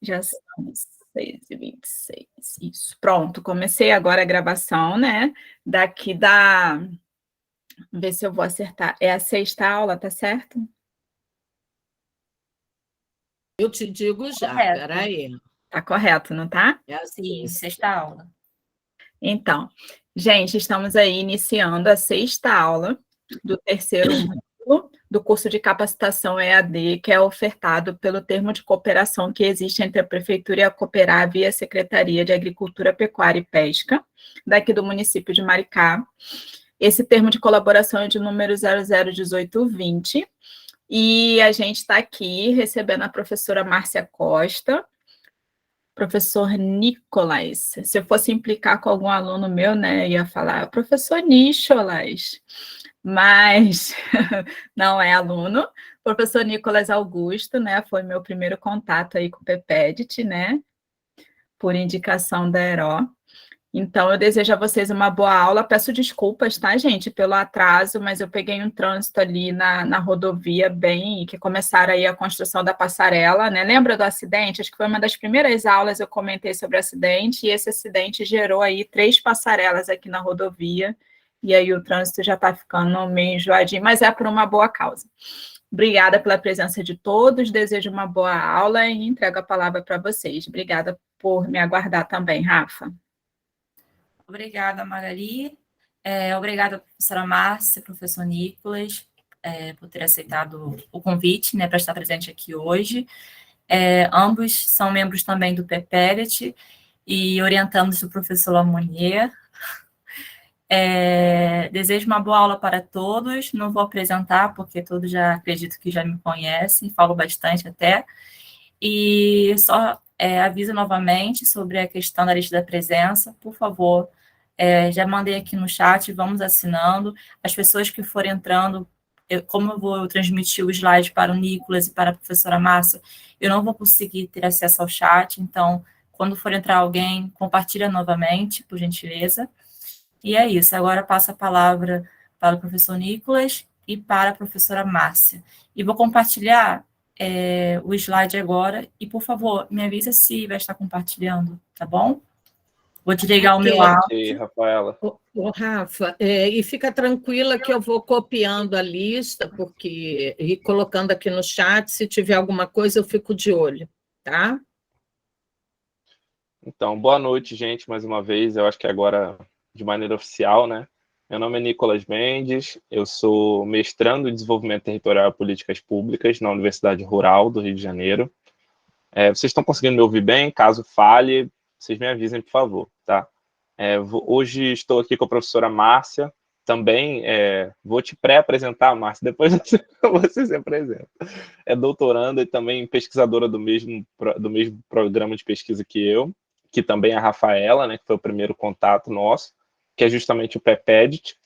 Já são 6h26. Isso, pronto, comecei agora a gravação, né, daqui da ver se eu vou acertar, é a 6ª aula, tá certo? Eu te digo já, Correto. peraí. Tá correto, não tá? É assim, Sim, 6ª aula. Então, gente, estamos aí iniciando a 6ª aula do terceiro módulo do curso de capacitação EAD, que é ofertado pelo termo de cooperação que existe entre a Prefeitura e a Cooperab e a Secretaria de Agricultura, Pecuária e Pesca, daqui do município de Maricá. Esse termo de colaboração é de número 001820, e a gente está aqui recebendo a professora Márcia Costa, professor Nicolas. Se eu fosse implicar com algum aluno meu, né, ia falar professor Nicholas, mas não é aluno. Professor Nicolas Augusto, né, foi meu primeiro contato aí com o PEPEDIT, né, por indicação da Heró. Então, eu desejo a vocês uma boa aula. Peço desculpas, tá, gente, pelo atraso, mas eu peguei um trânsito ali na rodovia, bem, que começaram aí a construção da passarela, né? Lembra do acidente? Acho que foi uma das primeiras aulas eu comentei sobre o acidente, e esse acidente gerou aí 3 passarelas aqui na rodovia, e aí o trânsito já está ficando meio enjoadinho, mas é por uma boa causa. Obrigada pela presença de todos, desejo uma boa aula e entrego a palavra para vocês. Obrigada por me aguardar também, Rafa. Obrigada, Magali. Obrigada, professora Márcia, professor Nicolas, por ter aceitado o convite, né, para estar presente aqui hoje. Ambos são membros também do PEPEDIT e orientandos do professor Lamonier. Desejo uma boa aula para todos. Não vou apresentar, porque todos já acredito que já me conhecem, falo bastante até. E só aviso novamente sobre a questão da lista da presença, por favor. Já mandei aqui no chat, vamos assinando. As pessoas que forem entrando, como eu vou transmitir o slide para o Nicolas e para a professora Márcia, eu não vou conseguir ter acesso ao chat, então, quando for entrar alguém, compartilha novamente, por gentileza. E é isso, agora passo a palavra para o professor Nicolas e para a professora Márcia. E vou compartilhar o slide agora, e, por favor, me avisa se vai estar compartilhando, tá bom? Vou desligar o meu áudio. Ok, Rafaela. Rafa, e fica tranquila que eu vou copiando a lista e colocando aqui no chat, se tiver alguma coisa eu fico de olho, tá? Então, boa noite, gente, mais uma vez, eu acho que agora de maneira oficial, né? Meu nome é Nicolas Mendes, eu sou mestrando em Desenvolvimento Territorial e Políticas Públicas na Universidade Rural do Rio de Janeiro. Vocês estão conseguindo me ouvir bem? Caso falhe, vocês me avisem, por favor, tá? Hoje estou aqui com a professora Márcia, também vou te pré-apresentar, Márcia, depois você se apresenta. É doutoranda e também pesquisadora do mesmo programa de pesquisa que eu, que também é a Rafaela, né, que foi o primeiro contato nosso, que é justamente o PEPEDIT.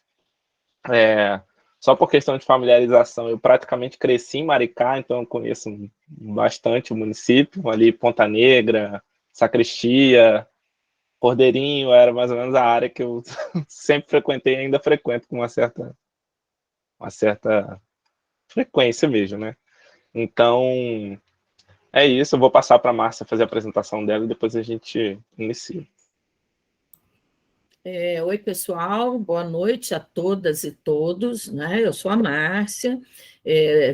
Só por questão de familiarização, eu praticamente cresci em Maricá, então eu conheço bastante o município, ali Ponta Negra, Sacristia, Cordeirinho, era mais ou menos a área que eu sempre frequentei e ainda frequento com uma certa frequência mesmo, né? Então, é isso, eu vou passar para a Márcia fazer a apresentação dela e depois a gente inicia. Oi, pessoal, boa noite a todas e todos, né? Eu sou a Márcia,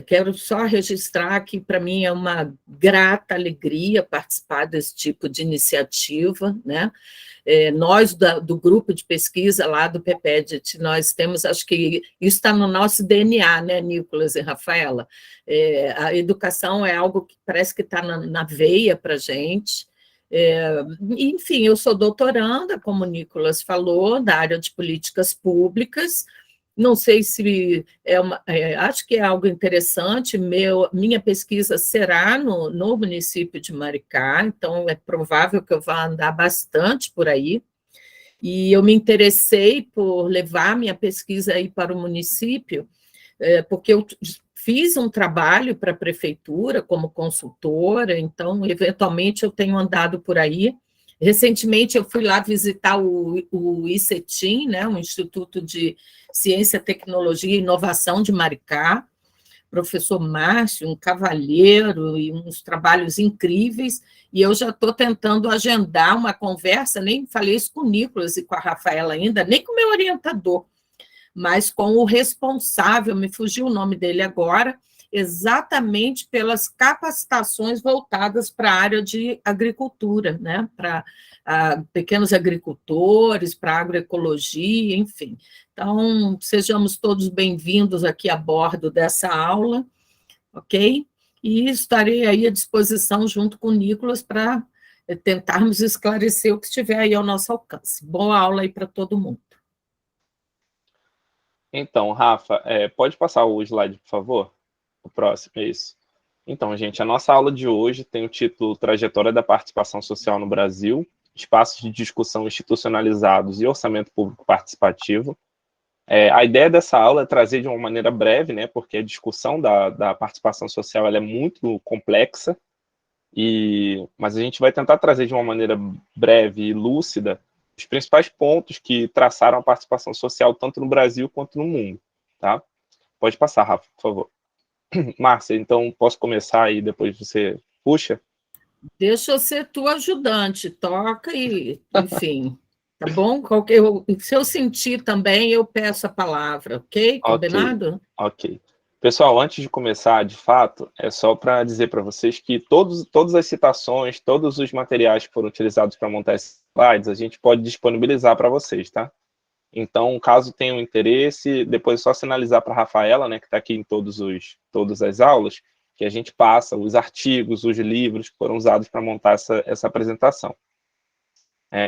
quero só registrar que para mim é uma grata alegria participar desse tipo de iniciativa, né? Nós, do grupo de pesquisa lá do PEPEDIT, nós temos, acho que isso está no nosso DNA, né, Nicolas e Rafaela? A educação é algo que parece que está na veia para a gente. Enfim, eu sou doutoranda, como o Nicolas falou, da área de políticas públicas. Não sei se acho que é algo interessante. Minha pesquisa será no município de Maricá, então é provável que eu vá andar bastante por aí. E eu me interessei por levar minha pesquisa aí para o município, porque eu fiz um trabalho para a prefeitura como consultora, então, eventualmente, eu tenho andado por aí. Recentemente, eu fui lá visitar o ICETIM, né, o Instituto de Ciência, Tecnologia e Inovação de Maricá, professor Márcio, um cavalheiro e uns trabalhos incríveis, e eu já estou tentando agendar uma conversa, nem falei isso com o Nicolas e com a Rafaela ainda, nem com o meu orientador, mas com o responsável, me fugiu o nome dele agora, exatamente pelas capacitações voltadas para a área de agricultura, né? Para pequenos agricultores, para agroecologia, enfim. Então, sejamos todos bem-vindos aqui a bordo dessa aula, ok? E estarei aí à disposição, junto com o Nicolas, para tentarmos esclarecer o que estiver aí ao nosso alcance. Boa aula aí para todo mundo. Então, Rafa, pode passar o slide, por favor? O próximo, é isso. Então, gente, a nossa aula de hoje tem o título Trajetória da Participação Social no Brasil, Espaços de Discussão Institucionalizados e Orçamento Público Participativo. A ideia dessa aula é trazer de uma maneira breve, né, porque a discussão da participação social ela é muito complexa, mas a gente vai tentar trazer de uma maneira breve e lúcida os principais pontos que traçaram a participação social tanto no Brasil quanto no mundo. Tá? Pode passar, Rafa, por favor. Márcia, então posso começar aí, depois você puxa? Deixa eu ser tua ajudante, toca e, enfim, tá bom? Se eu sentir também, eu peço a palavra, ok? Combinado? Ok. Pessoal, antes de começar, de fato, é só para dizer para vocês que todas as citações, todos os materiais que foram utilizados para montar esses slides, a gente pode disponibilizar para vocês, tá? Então, caso tenham interesse, depois é só sinalizar para a Rafaela, né, que está aqui em todas as aulas, que a gente passa os artigos, os livros que foram usados para montar essa apresentação.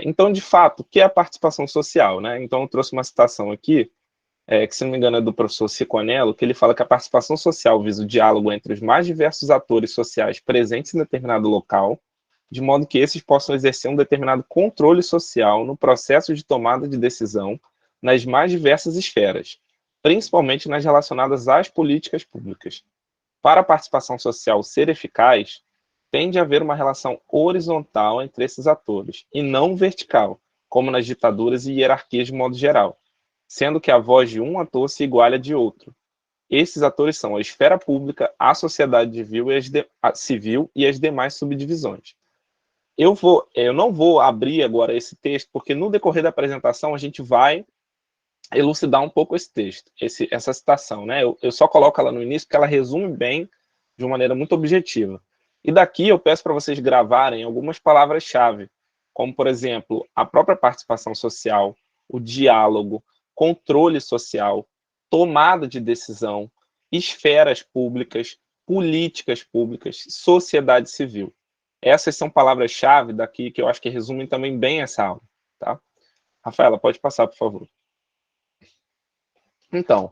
Então, de fato, o que é a participação social, né? Então, eu trouxe uma citação aqui, que, se não me engano, é do professor Ciconello, que ele fala que a participação social visa o diálogo entre os mais diversos atores sociais presentes em determinado local, de modo que esses possam exercer um determinado controle social no processo de tomada de decisão nas mais diversas esferas, principalmente nas relacionadas às políticas públicas. Para a participação social ser eficaz, tem de haver uma relação horizontal entre esses atores, e não vertical, como nas ditaduras e hierarquias de modo geral, sendo que a voz de um ator se iguala à de outro. Esses atores são a esfera pública, a sociedade civil e as demais subdivisões. Eu não vou abrir agora esse texto, porque no decorrer da apresentação a gente vai elucidar um pouco esse texto, essa citação, né? Eu só coloco ela no início porque ela resume bem de uma maneira muito objetiva. E daqui eu peço para vocês gravarem algumas palavras-chave, como, por exemplo, a própria participação social, o diálogo, controle social, tomada de decisão, esferas públicas, políticas públicas, sociedade civil. Essas são palavras-chave daqui que eu acho que resumem também bem essa aula. Tá? Rafaela, pode passar, por favor. Então,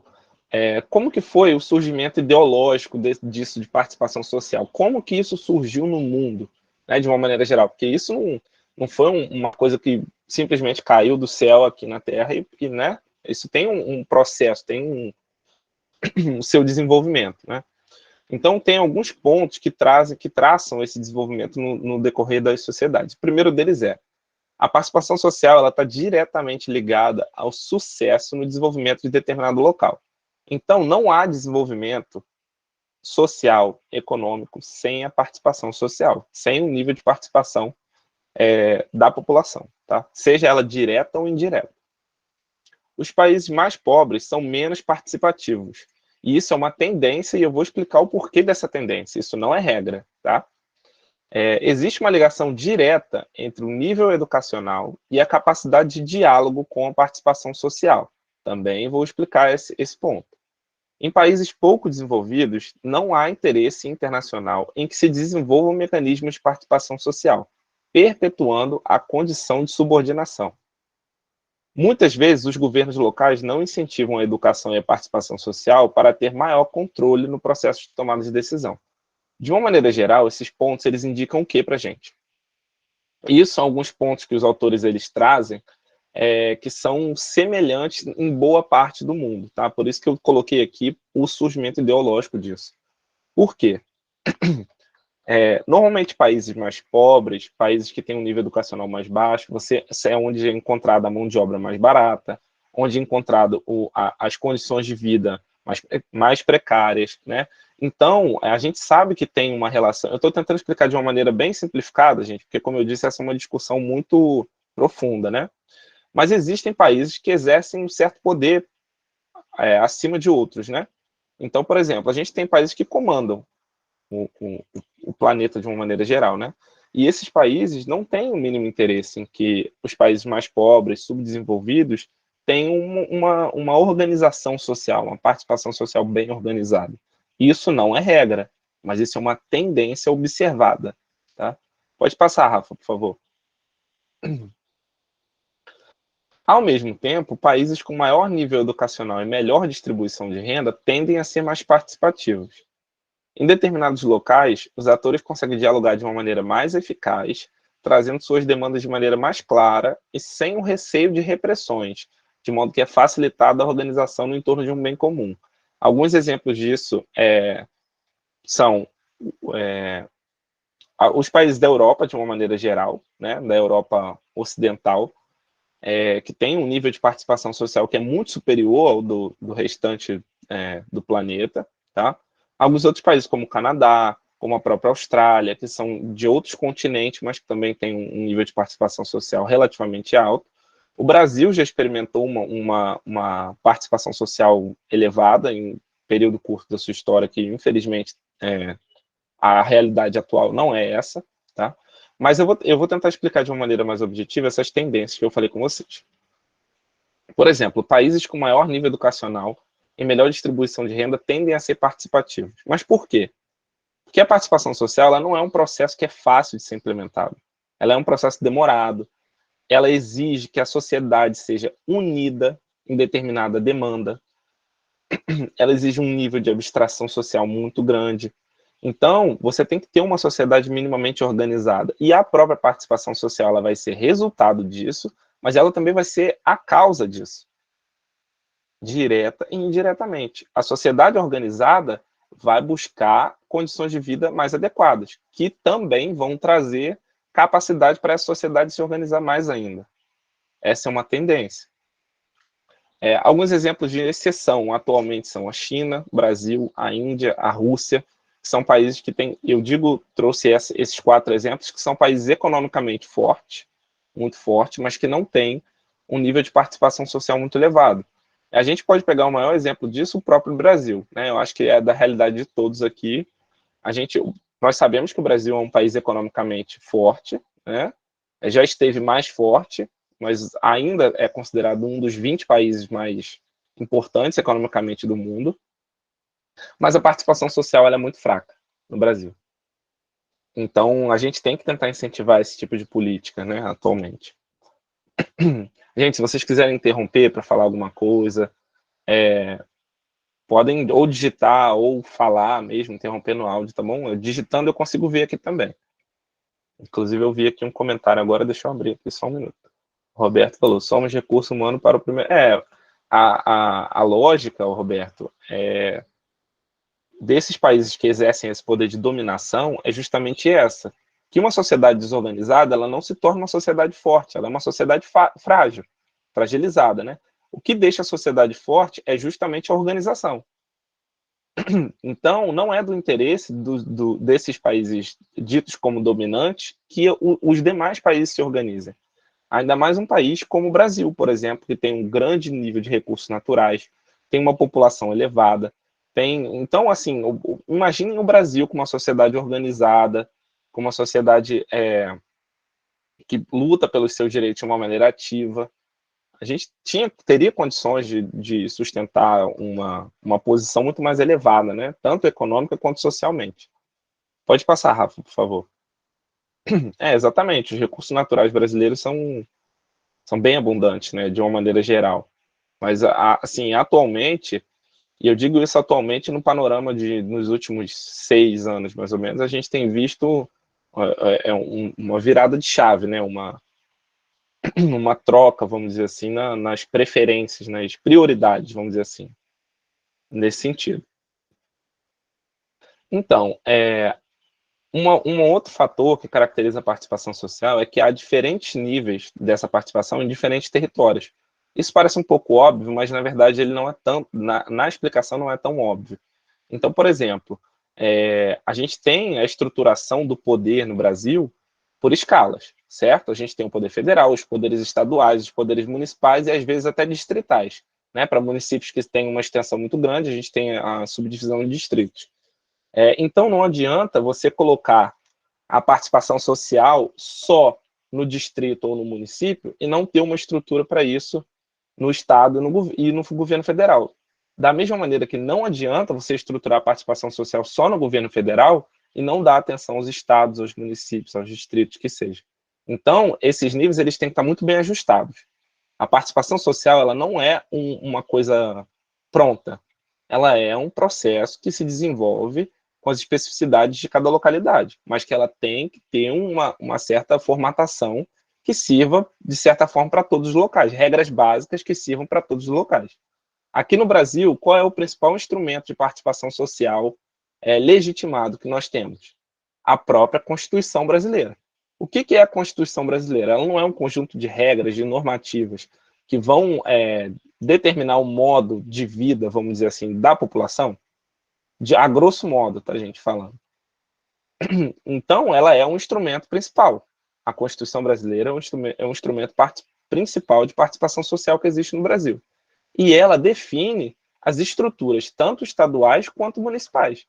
como que foi o surgimento ideológico disso de participação social? Como que isso surgiu no mundo, né, de uma maneira geral? Porque isso não foi uma coisa que simplesmente caiu do céu aqui na Terra, né, isso tem um processo, tem o seu desenvolvimento, né? Então, tem alguns pontos que traçam esse desenvolvimento no decorrer das sociedades. O primeiro deles a participação social está diretamente ligada ao sucesso no desenvolvimento de determinado local. Então, não há desenvolvimento social, econômico, sem a participação social, sem o nível de participação da população, tá? Seja ela direta ou indireta. Os países mais pobres são menos participativos. E isso é uma tendência, e eu vou explicar o porquê dessa tendência. Isso não é regra, tá? Existe uma ligação direta entre o nível educacional e a capacidade de diálogo com a participação social. Também vou explicar esse ponto. Em países pouco desenvolvidos, não há interesse internacional em que se desenvolvam mecanismos de participação social, perpetuando a condição de subordinação. Muitas vezes, os governos locais não incentivam a educação e a participação social para ter maior controle no processo de tomada de decisão. De uma maneira geral, esses pontos eles indicam o que para a gente? Isso são alguns pontos que os autores eles trazem, que são semelhantes em boa parte do mundo. Tá? Por isso que eu coloquei aqui o surgimento ideológico disso. Por quê? Normalmente, países mais pobres, países que têm um nível educacional mais baixo, é onde é encontrada a mão de obra mais barata, onde é encontrado as condições de vida mais precárias, né? Então, a gente sabe que tem uma relação. Eu estou tentando explicar de uma maneira bem simplificada, gente, porque, como eu disse, essa é uma discussão muito profunda, né? Mas existem países que exercem um certo poder acima de outros, né? Então, por exemplo, a gente tem países que comandam o planeta de uma maneira geral, né? E esses países não têm o mínimo interesse em que os países mais pobres, subdesenvolvidos, tenham uma organização social, uma participação social bem organizada. Isso não é regra, mas isso é uma tendência observada, tá? Pode passar, Rafa, por favor. Ao mesmo tempo, países com maior nível educacional e melhor distribuição de renda tendem a ser mais participativos. Em determinados locais, os atores conseguem dialogar de uma maneira mais eficaz, trazendo suas demandas de maneira mais clara e sem o receio de repressões, de modo que é facilitada a organização no entorno de um bem comum. Alguns exemplos disso são os países da Europa, de uma maneira geral, né, da Europa ocidental, que tem um nível de participação social que é muito superior ao do restante do planeta, tá? Alguns outros países, como o Canadá, como a própria Austrália, que são de outros continentes, mas que também têm um nível de participação social relativamente alto. O Brasil já experimentou uma participação social elevada em período curto da sua história, que infelizmente a realidade atual não é essa, tá? Mas eu vou tentar explicar de uma maneira mais objetiva essas tendências que eu falei com vocês. Por exemplo, países com maior nível educacional e melhor distribuição de renda tendem a ser participativos. Mas por quê? Porque a participação social ela não é um processo que é fácil de ser implementado. Ela é um processo demorado. Ela exige que a sociedade seja unida em determinada demanda. Ela exige um nível de abstração social muito grande. Então, você tem que ter uma sociedade minimamente organizada. E a própria participação social ela vai ser resultado disso, mas ela também vai ser a causa disso, direta e indiretamente. A sociedade organizada vai buscar condições de vida mais adequadas, que também vão trazer capacidade para essa sociedade se organizar mais ainda. Essa é uma tendência. Alguns exemplos de exceção atualmente são a China, o Brasil, a Índia, a Rússia, que são países que têm, trouxe esses 4 exemplos, que são países economicamente fortes, muito fortes, mas que não têm um nível de participação social muito elevado. A gente pode pegar o maior exemplo disso, o próprio Brasil, né? Eu acho que é da realidade de todos aqui. Nós sabemos que o Brasil é um país economicamente forte, né? Já esteve mais forte, mas ainda é considerado um dos 20 países mais importantes economicamente do mundo. Mas a participação social ela é muito fraca no Brasil. Então, a gente tem que tentar incentivar esse tipo de política, né, atualmente. Gente, se vocês quiserem interromper para falar alguma coisa, podem ou digitar ou falar mesmo, interromper no áudio, tá bom? Digitando eu consigo ver aqui também. Inclusive, eu vi aqui um comentário agora, deixa eu abrir aqui só um minuto. O Roberto falou, somos recurso humano para o primeiro... A lógica, Roberto, desses países que exercem esse poder de dominação é justamente essa, que uma sociedade desorganizada ela não se torna uma sociedade forte, ela é uma sociedade frágil, fragilizada, né? O que deixa a sociedade forte é justamente a organização. Então, não é do interesse desses países ditos como dominantes que os demais países se organizem. Ainda mais um país como o Brasil, por exemplo, que tem um grande nível de recursos naturais, tem uma população elevada, então, assim, imaginem o Brasil com uma sociedade organizada, com uma sociedade que luta pelos seus direitos de uma maneira ativa. A gente teria condições de sustentar uma posição muito mais elevada, né? Tanto econômica quanto socialmente. Pode passar, Rafa, por favor. Exatamente. Os recursos naturais brasileiros são bem abundantes, né? De uma maneira geral. Mas, assim, atualmente... E eu digo isso atualmente no panorama nos últimos 6 anos, mais ou menos, a gente tem visto uma virada de chave, né? uma troca, vamos dizer assim, nas preferências, nas prioridades, vamos dizer assim, nesse sentido. Então, um outro fator que caracteriza a participação social é que há diferentes níveis dessa participação em diferentes territórios. Isso parece um pouco óbvio, mas na verdade ele não é tão, na explicação não é tão óbvio. Então, por exemplo, a gente tem a estruturação do poder no Brasil por escalas, certo? A gente tem o poder federal, os poderes estaduais, os poderes municipais e às vezes até distritais, né? Para municípios que têm uma extensão muito grande, a gente tem a subdivisão de distritos. Então, não adianta você colocar a participação social só no distrito ou no município e não ter uma estrutura para isso no Estado e no governo federal. Da mesma maneira que não adianta você estruturar a participação social só no governo federal e não dar atenção aos estados, aos municípios, aos distritos, que seja. Então, esses níveis eles têm que estar muito bem ajustados. A participação social ela não é uma coisa pronta. Ela é um processo que se desenvolve com as especificidades de cada localidade, mas que ela tem que ter uma certa formatação que sirva, de certa forma, para todos os locais, regras básicas que sirvam para todos os locais. Aqui no Brasil, qual é o principal instrumento de participação social legitimado que nós temos? A própria Constituição brasileira. O que é a Constituição brasileira? Ela não é um conjunto de regras, de normativas, que vão determinar o modo de vida, vamos dizer assim, da população? A grosso modo, tá, gente, falando. Então, ela é um instrumento principal. A Constituição brasileira é um instrumento principal de participação social que existe no Brasil. E ela define as estruturas, tanto estaduais quanto municipais.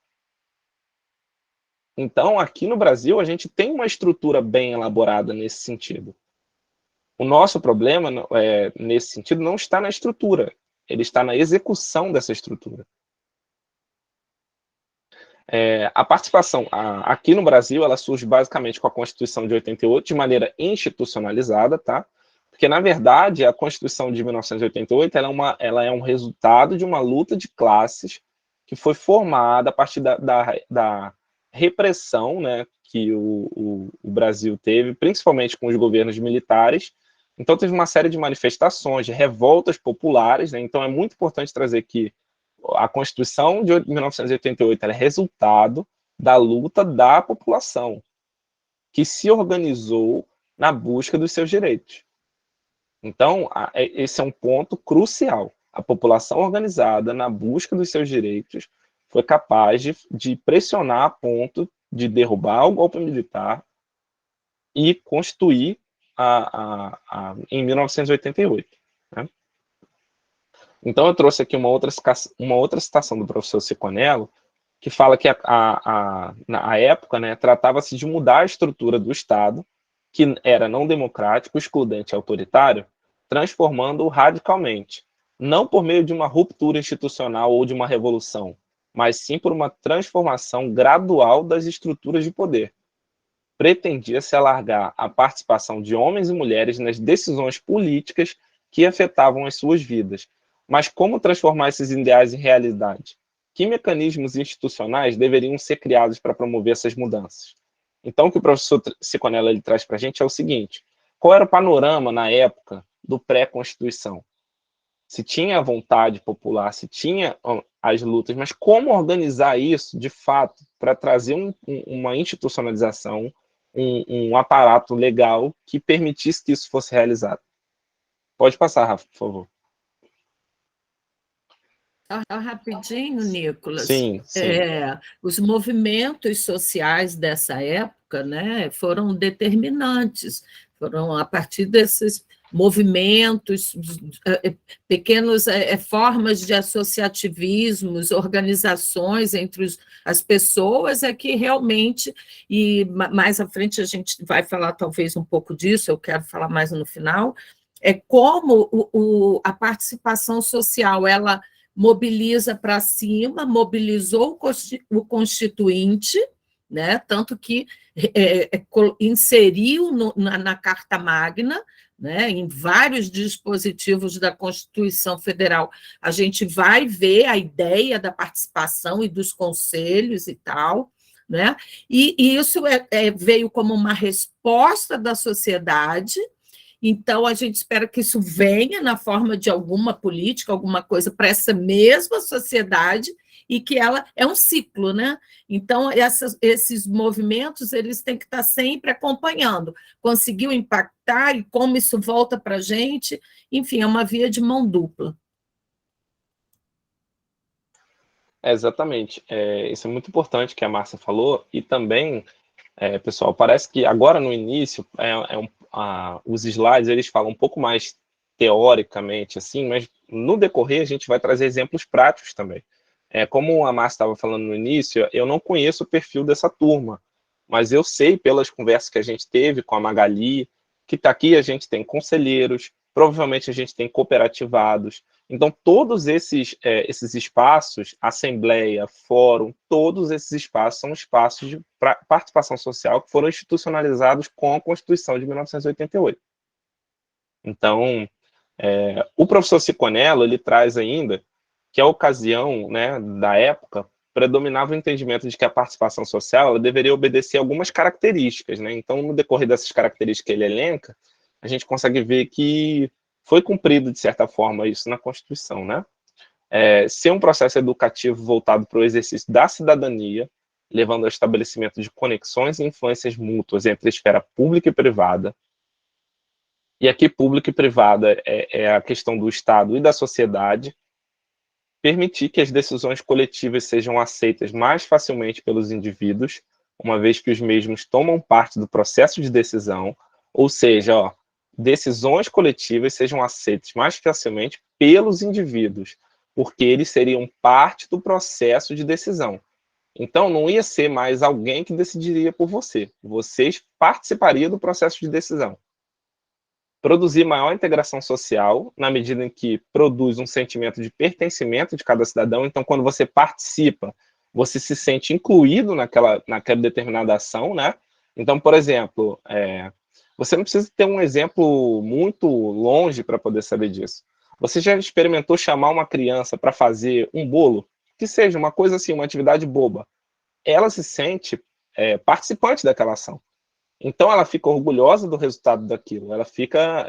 Então, aqui no Brasil, a gente tem uma estrutura bem elaborada nesse sentido. O nosso problema, nesse sentido, não está na estrutura, ele está na execução dessa estrutura. A participação aqui no Brasil, ela surge basicamente com a Constituição de 88, de maneira institucionalizada, tá? Porque, na verdade, a Constituição de 1988 ela é um resultado de uma luta de classes que foi formada a partir da repressão, né, que o Brasil teve, principalmente com os governos militares. Então, teve uma série de manifestações, de revoltas populares, né? Então, é muito importante trazer que a Constituição de 1988 ela é resultado da luta da população, que se organizou na busca dos seus direitos. Então, esse é um ponto crucial. A população organizada na busca dos seus direitos foi capaz de pressionar a ponto de derrubar o golpe militar e constituir em 1988. Né? Então, eu trouxe aqui uma outra citação do professor Ciconello, que fala que na época, né, tratava-se de mudar a estrutura do Estado, que era não democrático, excludente e autoritário, transformando-o radicalmente, não por meio de uma ruptura institucional ou de uma revolução, mas sim por uma transformação gradual das estruturas de poder. Pretendia-se alargar a participação de homens e mulheres nas decisões políticas que afetavam as suas vidas. Mas como transformar esses ideais em realidade? Que mecanismos institucionais deveriam ser criados para promover essas mudanças? Então, o que o professor Ciconello ele traz para a gente é o seguinte: qual era o panorama na época do pré-Constituição? Se tinha a vontade popular, se tinha as lutas, mas como organizar isso, de fato, para trazer uma institucionalização, um aparato legal que permitisse que isso fosse realizado? Pode passar, Rafa, por favor. Rapidinho, Nicolas. Sim. Os movimentos sociais dessa época, né, foram determinantes, foram a partir desses movimentos, pequenas formas de associativismos, organizações entre as pessoas, que realmente, e mais à frente a gente vai falar talvez um pouco disso, eu quero falar mais no final, como a participação social, ela mobiliza para cima, mobilizou o Constituinte, né? Tanto que inseriu na Carta Magna, né? Em vários dispositivos da Constituição Federal, a gente vai ver a ideia da participação e dos conselhos e tal, né? E isso veio como uma resposta da sociedade. Então, a gente espera que isso venha na forma de alguma política, alguma coisa para essa mesma sociedade, e que ela é um ciclo, né? Então, esses movimentos eles têm que estar sempre acompanhando, conseguiu impactar e como isso volta para a gente, enfim, é uma via de mão dupla. Exatamente. Isso é muito importante que a Márcia falou, e também, pessoal, parece que agora no início, os slides eles falam um pouco mais teoricamente, assim, mas no decorrer a gente vai trazer exemplos práticos também. Como a Márcia estava falando no início, eu não conheço o perfil dessa turma, mas eu sei pelas conversas que a gente teve com a Magali, que está aqui a gente tem conselheiros, provavelmente a gente tem cooperativados. Então, todos esses espaços, assembleia, fórum, todos esses espaços são espaços de participação social que foram institucionalizados com a Constituição de 1988. Então, o professor Ciconello, ele traz ainda que a ocasião, né, da época predominava o entendimento de que a participação social ela deveria obedecer a algumas características, né? Então, no decorrer dessas características que ele elenca, a gente consegue ver que foi cumprido, de certa forma, isso na Constituição, né? Ser um processo educativo voltado para o exercício da cidadania, levando ao estabelecimento de conexões e influências mútuas entre a esfera pública e privada. E aqui, pública e privada é a questão do Estado e da sociedade. Permitir que as decisões coletivas sejam aceitas mais facilmente pelos indivíduos, uma vez que os mesmos tomam parte do processo de decisão, ou seja, decisões coletivas sejam aceitas mais facilmente pelos indivíduos, porque eles seriam parte do processo de decisão. Então, não ia ser mais alguém que decidiria por você. Vocês participariam do processo de decisão. Produzir maior integração social, na medida em que produz um sentimento de pertencimento de cada cidadão. Então, quando você participa, você se sente incluído naquela determinada ação, né? Então, por exemplo, você não precisa ter um exemplo muito longe para poder saber disso. Você já experimentou chamar uma criança para fazer um bolo? Que seja uma coisa assim, uma atividade boba. Ela se sente participante daquela ação. Então, ela fica orgulhosa do resultado daquilo. Ela fica...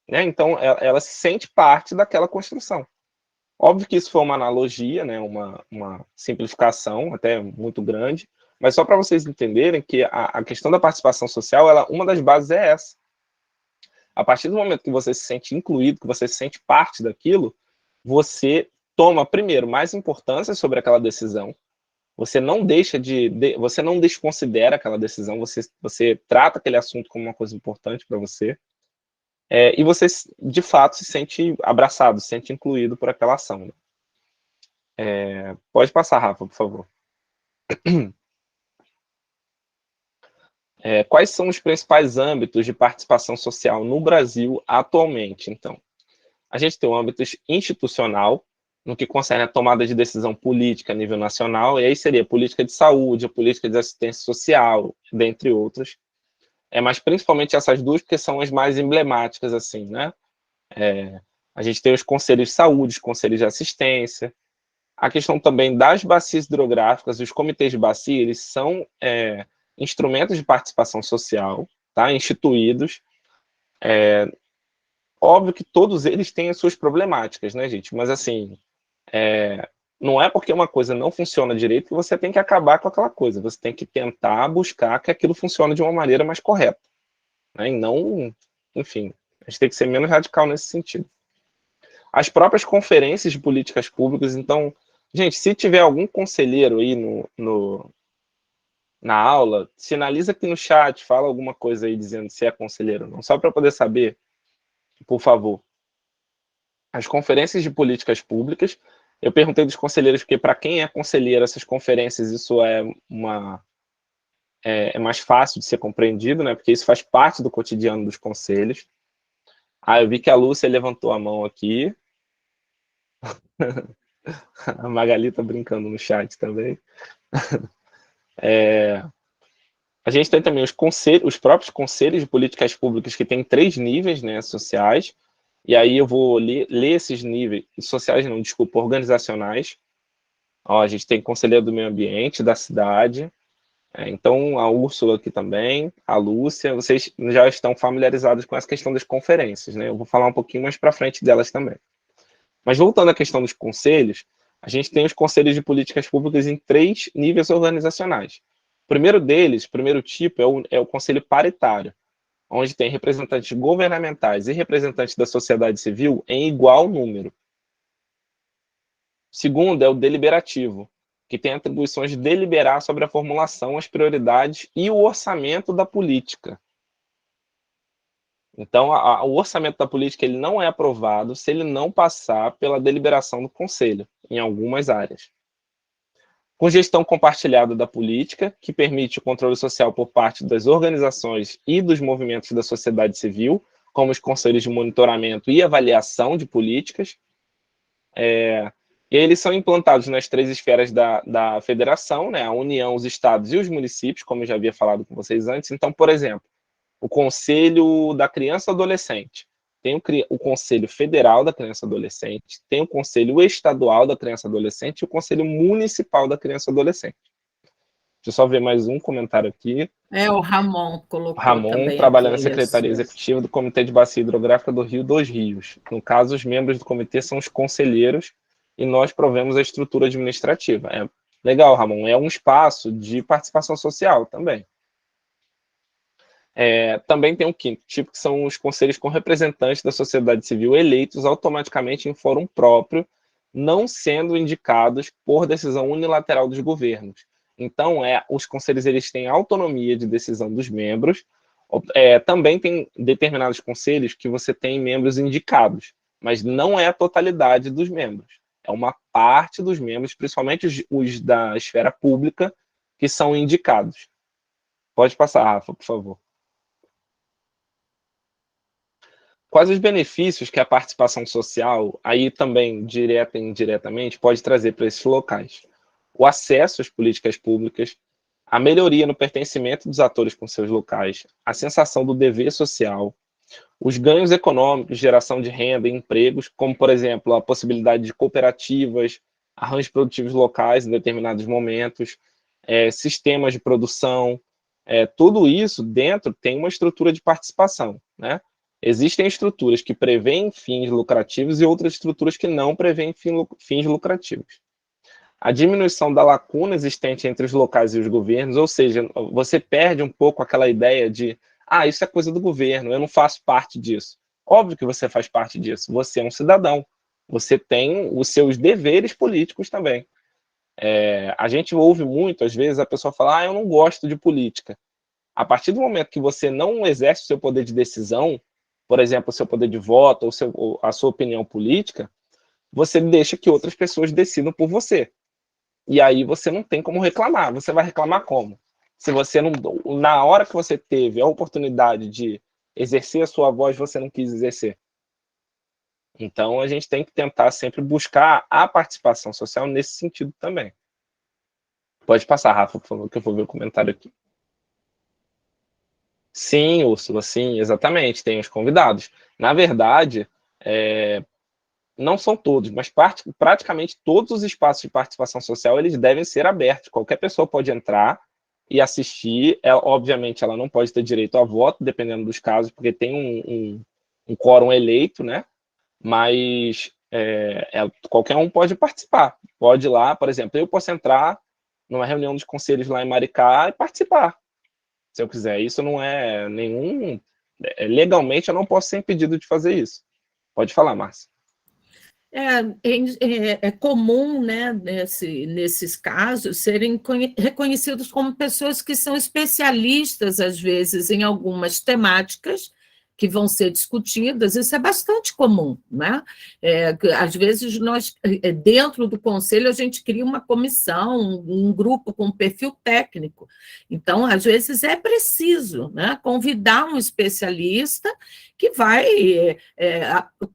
né? Então, ela se sente parte daquela construção. Óbvio que isso foi uma analogia, né? uma simplificação até muito grande, mas só para vocês entenderem que a questão da participação social, uma das bases é essa. A partir do momento que você se sente incluído, que você se sente parte daquilo, você toma, primeiro, mais importância sobre aquela decisão. Você não você não desconsidera aquela decisão, você trata aquele assunto como uma coisa importante para você, e você, de fato, se sente abraçado, se sente incluído por aquela ação. Né? Pode passar, Rafa, por favor. Quais são os principais âmbitos de participação social no Brasil atualmente, então? A gente tem o âmbito institucional, no que concerne a tomada de decisão política a nível nacional, e aí seria a política de saúde, a política de assistência social, dentre outras. Mas principalmente essas duas, porque são as mais emblemáticas, assim, né? A gente tem os conselhos de saúde, os conselhos de assistência, a questão também das bacias hidrográficas, os comitês de bacia, eles são instrumentos de participação social, tá? Instituídos. Óbvio que todos eles têm as suas problemáticas, né, gente? Mas, assim, não é porque uma coisa não funciona direito que você tem que acabar com aquela coisa. Você tem que tentar buscar que aquilo funcione de uma maneira mais correta. Né? E não, enfim, a gente tem que ser menos radical nesse sentido. As próprias conferências de políticas públicas, então, gente, se tiver algum conselheiro aí na aula, sinaliza aqui no chat, fala alguma coisa aí dizendo se é conselheiro ou não, só para poder saber, por favor. As conferências de políticas públicas, eu perguntei dos conselheiros, porque para quem é conselheiro, essas conferências, isso é mais fácil de ser compreendido, né? Porque isso faz parte do cotidiano dos conselhos. Eu vi que a Lúcia levantou a mão aqui. A Magali está brincando no chat também. A gente tem também os próprios conselhos de políticas públicas, que tem 3 níveis, né, sociais. E aí eu vou ler esses níveis, sociais não, desculpa, organizacionais. A gente tem conselheiro do meio ambiente, da cidade. Então, a Úrsula aqui também, a Lúcia, vocês já estão familiarizados com essa questão das conferências, né? Eu vou falar um pouquinho mais para frente delas também. Mas voltando à questão dos conselhos, A gente tem os conselhos de políticas públicas em 3 níveis organizacionais. O primeiro deles, o primeiro tipo, é o conselho paritário, onde tem representantes governamentais e representantes da sociedade civil em igual número. O segundo é o deliberativo, que tem atribuições de deliberar sobre a formulação, as prioridades e o orçamento da política. Então, o orçamento da política ele não é aprovado se ele não passar pela deliberação do Conselho, em algumas áreas. Com gestão compartilhada da política, que permite o controle social por parte das organizações e dos movimentos da sociedade civil, como os conselhos de monitoramento e avaliação de políticas. E eles são implantados nas 3 esferas da federação, né? A União, os estados e os municípios, como eu já havia falado com vocês antes. Então, por exemplo, o Conselho da Criança e Adolescente, tem o Conselho Federal da Criança e Adolescente, tem o Conselho Estadual da Criança e Adolescente e o Conselho Municipal da Criança e Adolescente. Deixa eu só ver mais um comentário aqui. O Ramon colocou Ramon também trabalha aqui, na Secretaria Executiva do Comitê de Bacia Hidrográfica do Rio dos Rios. No caso, os membros do comitê são os conselheiros e nós provemos a estrutura administrativa. É legal, Ramon. É um espaço de participação social também. Também tem um quinto tipo, que são os conselhos com representantes da sociedade civil eleitos automaticamente em fórum próprio, não sendo indicados por decisão unilateral dos governos. Então, os conselhos eles têm autonomia de decisão dos membros. Também tem determinados conselhos que você tem membros indicados, mas não é a totalidade dos membros. É uma parte dos membros, principalmente os da esfera pública, que são indicados. Pode passar, Rafa, por favor. Quais os benefícios que a participação social, aí também direta e indiretamente, pode trazer para esses locais? O acesso às políticas públicas, a melhoria no pertencimento dos atores com seus locais, a sensação do dever social, os ganhos econômicos, geração de renda e empregos, como, por exemplo, a possibilidade de cooperativas, arranjos produtivos locais em determinados momentos, sistemas de produção, tudo isso dentro tem uma estrutura de participação, né? Existem estruturas que prevêem fins lucrativos e outras estruturas que não prevêem fins lucrativos. A diminuição da lacuna existente entre os locais e os governos, ou seja, você perde um pouco aquela ideia de isso é coisa do governo, eu não faço parte disso. Óbvio que você faz parte disso, você é um cidadão, você tem os seus deveres políticos também. A gente ouve muito, às vezes, a pessoa falar, eu não gosto de política. A partir do momento que você não exerce o seu poder de decisão, por exemplo, o seu poder de voto ou a sua opinião política, você deixa que outras pessoas decidam por você. E aí você não tem como reclamar. Você vai reclamar como? Se você não, na hora que você teve a oportunidade de exercer a sua voz, você não quis exercer. Então, a gente tem que tentar sempre buscar a participação social nesse sentido também. Pode passar, Rafa, por favor, que eu vou ver o comentário aqui. Sim, Úrsula, sim, exatamente, tem os convidados. Na verdade, não são todos, mas praticamente todos os espaços de participação social eles devem ser abertos. Qualquer pessoa pode entrar e assistir. Obviamente, ela não pode ter direito a voto, dependendo dos casos, porque tem um quórum eleito, né? Mas qualquer um pode participar. Pode ir lá, por exemplo, eu posso entrar numa reunião dos conselhos lá em Maricá e participar, se eu quiser. Isso não é nenhum... legalmente, eu não posso ser impedido de fazer isso. Pode falar, Márcia. É comum, né, nesses casos, serem reconhecidos como pessoas que são especialistas, às vezes, em algumas temáticas que vão ser discutidas. Isso é bastante comum, né? Às vezes, nós, dentro do conselho, a gente cria uma comissão, um grupo com perfil técnico. Então, às vezes, é preciso, né, convidar um especialista que vai,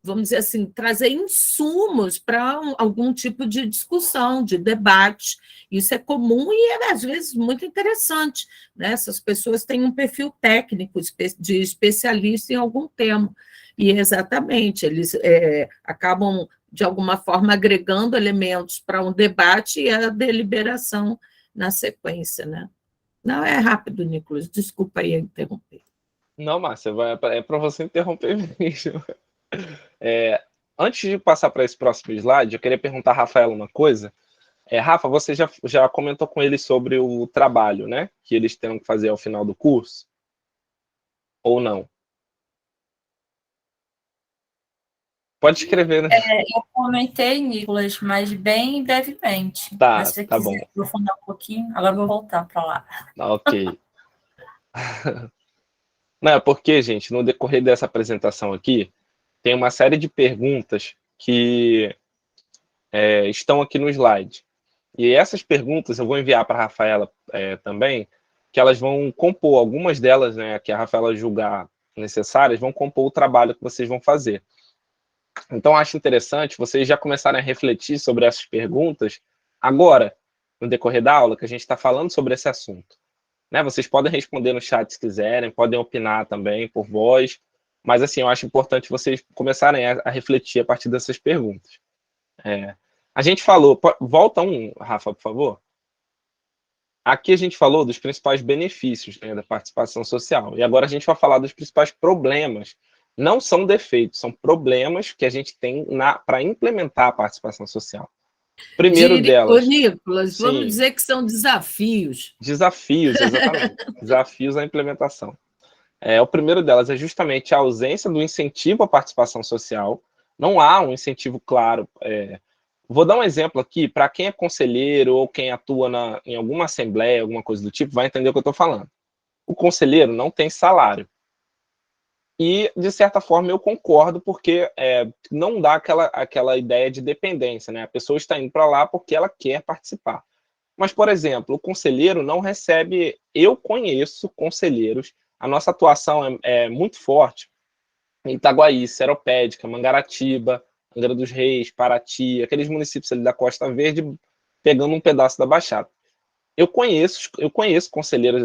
vamos dizer assim, trazer insumos para algum tipo de discussão, de debate. Isso é comum e é, às vezes, muito interessante, né? Essas pessoas têm um perfil técnico de especialista em algum tema. E, exatamente, eles acabam, de alguma forma, agregando elementos para um debate e a deliberação na sequência, né? Não, é rápido, Nicolas, desculpa aí interromper. Não, Márcia, é para você interromper mesmo. Antes de passar para esse próximo slide, eu queria perguntar a Rafaela uma coisa. Rafa, você já comentou com eles sobre o trabalho, né? Que eles terão que fazer ao final do curso? Ou não? Pode escrever, né? Eu comentei, Nicolas, mas bem brevemente. Tá, Mas se você tá quiser bom. aprofundar um pouquinho, agora eu vou voltar para lá. Ok. Não, é porque, gente, no decorrer dessa apresentação aqui, tem uma série de perguntas que estão aqui no slide. E essas perguntas eu vou enviar para a Rafaela também, que elas vão compor, algumas delas, né, que a Rafaela julgar necessárias, vão compor o trabalho que vocês vão fazer. Então, acho interessante vocês já começarem a refletir sobre essas perguntas agora, no decorrer da aula, que a gente está falando sobre esse assunto. Né? Vocês podem responder no chat se quiserem, podem opinar também por voz, mas, assim, eu acho importante vocês começarem a refletir a partir dessas perguntas. A gente falou... Volta Rafa, por favor. Aqui a gente falou dos principais benefícios, né, da participação social. E agora a gente vai falar dos principais problemas. Não são defeitos, são problemas que a gente tem para implementar a participação social. Primeiro delas... Nicolas, sim, vamos dizer que são desafios. Desafios, exatamente. Desafios à implementação. O primeiro delas é justamente a ausência do incentivo à participação social. Não há um incentivo claro. Vou dar um exemplo aqui, para quem é conselheiro ou quem atua em alguma assembleia, alguma coisa do tipo, vai entender o que eu estou falando. O conselheiro não tem salário. E, de certa forma, eu concordo, porque não dá aquela ideia de dependência, né? A pessoa está indo para lá porque ela quer participar. Mas, por exemplo, o conselheiro não recebe... Eu conheço conselheiros, a nossa atuação é muito forte em Itaguaí, Seropédica, Mangaratiba, Angra dos Reis, Paraty, aqueles municípios ali da Costa Verde, pegando um pedaço da Baixada. Eu conheço conselheiros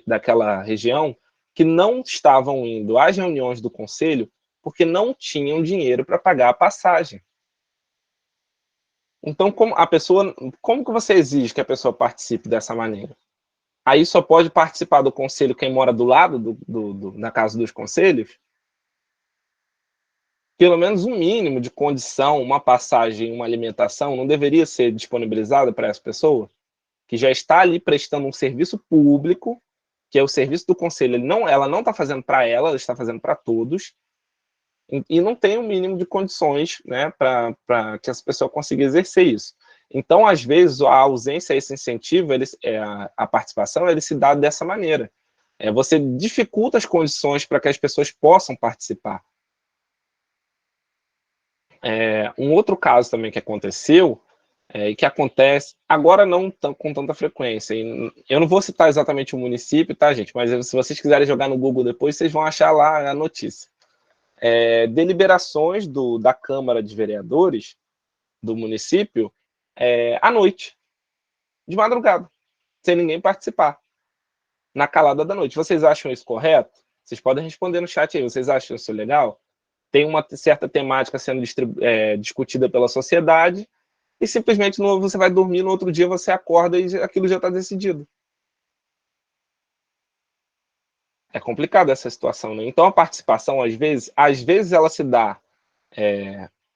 daquela região que não estavam indo às reuniões do conselho porque não tinham dinheiro para pagar a passagem. Então, como que você exige que a pessoa participe dessa maneira? Aí só pode participar do conselho quem mora do lado na casa dos conselhos? Pelo menos um mínimo de condição, uma passagem, uma alimentação, não deveria ser disponibilizada para essa pessoa? Que já está ali prestando um serviço público, que é o serviço do conselho. Ela não está fazendo para ela está fazendo para todos, e não tem um mínimo de condições, né, para que essa pessoa consiga exercer isso. Então, às vezes, a ausência, esse incentivo, a participação, ele se dá dessa maneira. Você dificulta as condições para que as pessoas possam participar. Um outro caso também que aconteceu, e que acontece, agora não com tanta frequência, eu não vou citar exatamente o município, tá, gente? Mas se vocês quiserem jogar no Google depois, vocês vão achar lá a notícia. Deliberações da Câmara de Vereadores do município à noite, de madrugada, sem ninguém participar, na calada da noite. Vocês acham isso correto? Vocês podem responder no chat aí. Vocês acham isso legal? Tem uma certa temática sendo discutida pela sociedade e simplesmente você vai dormir, no outro dia você acorda e aquilo já está decidido. É complicada essa situação, né? Então, a participação, às vezes ela se dá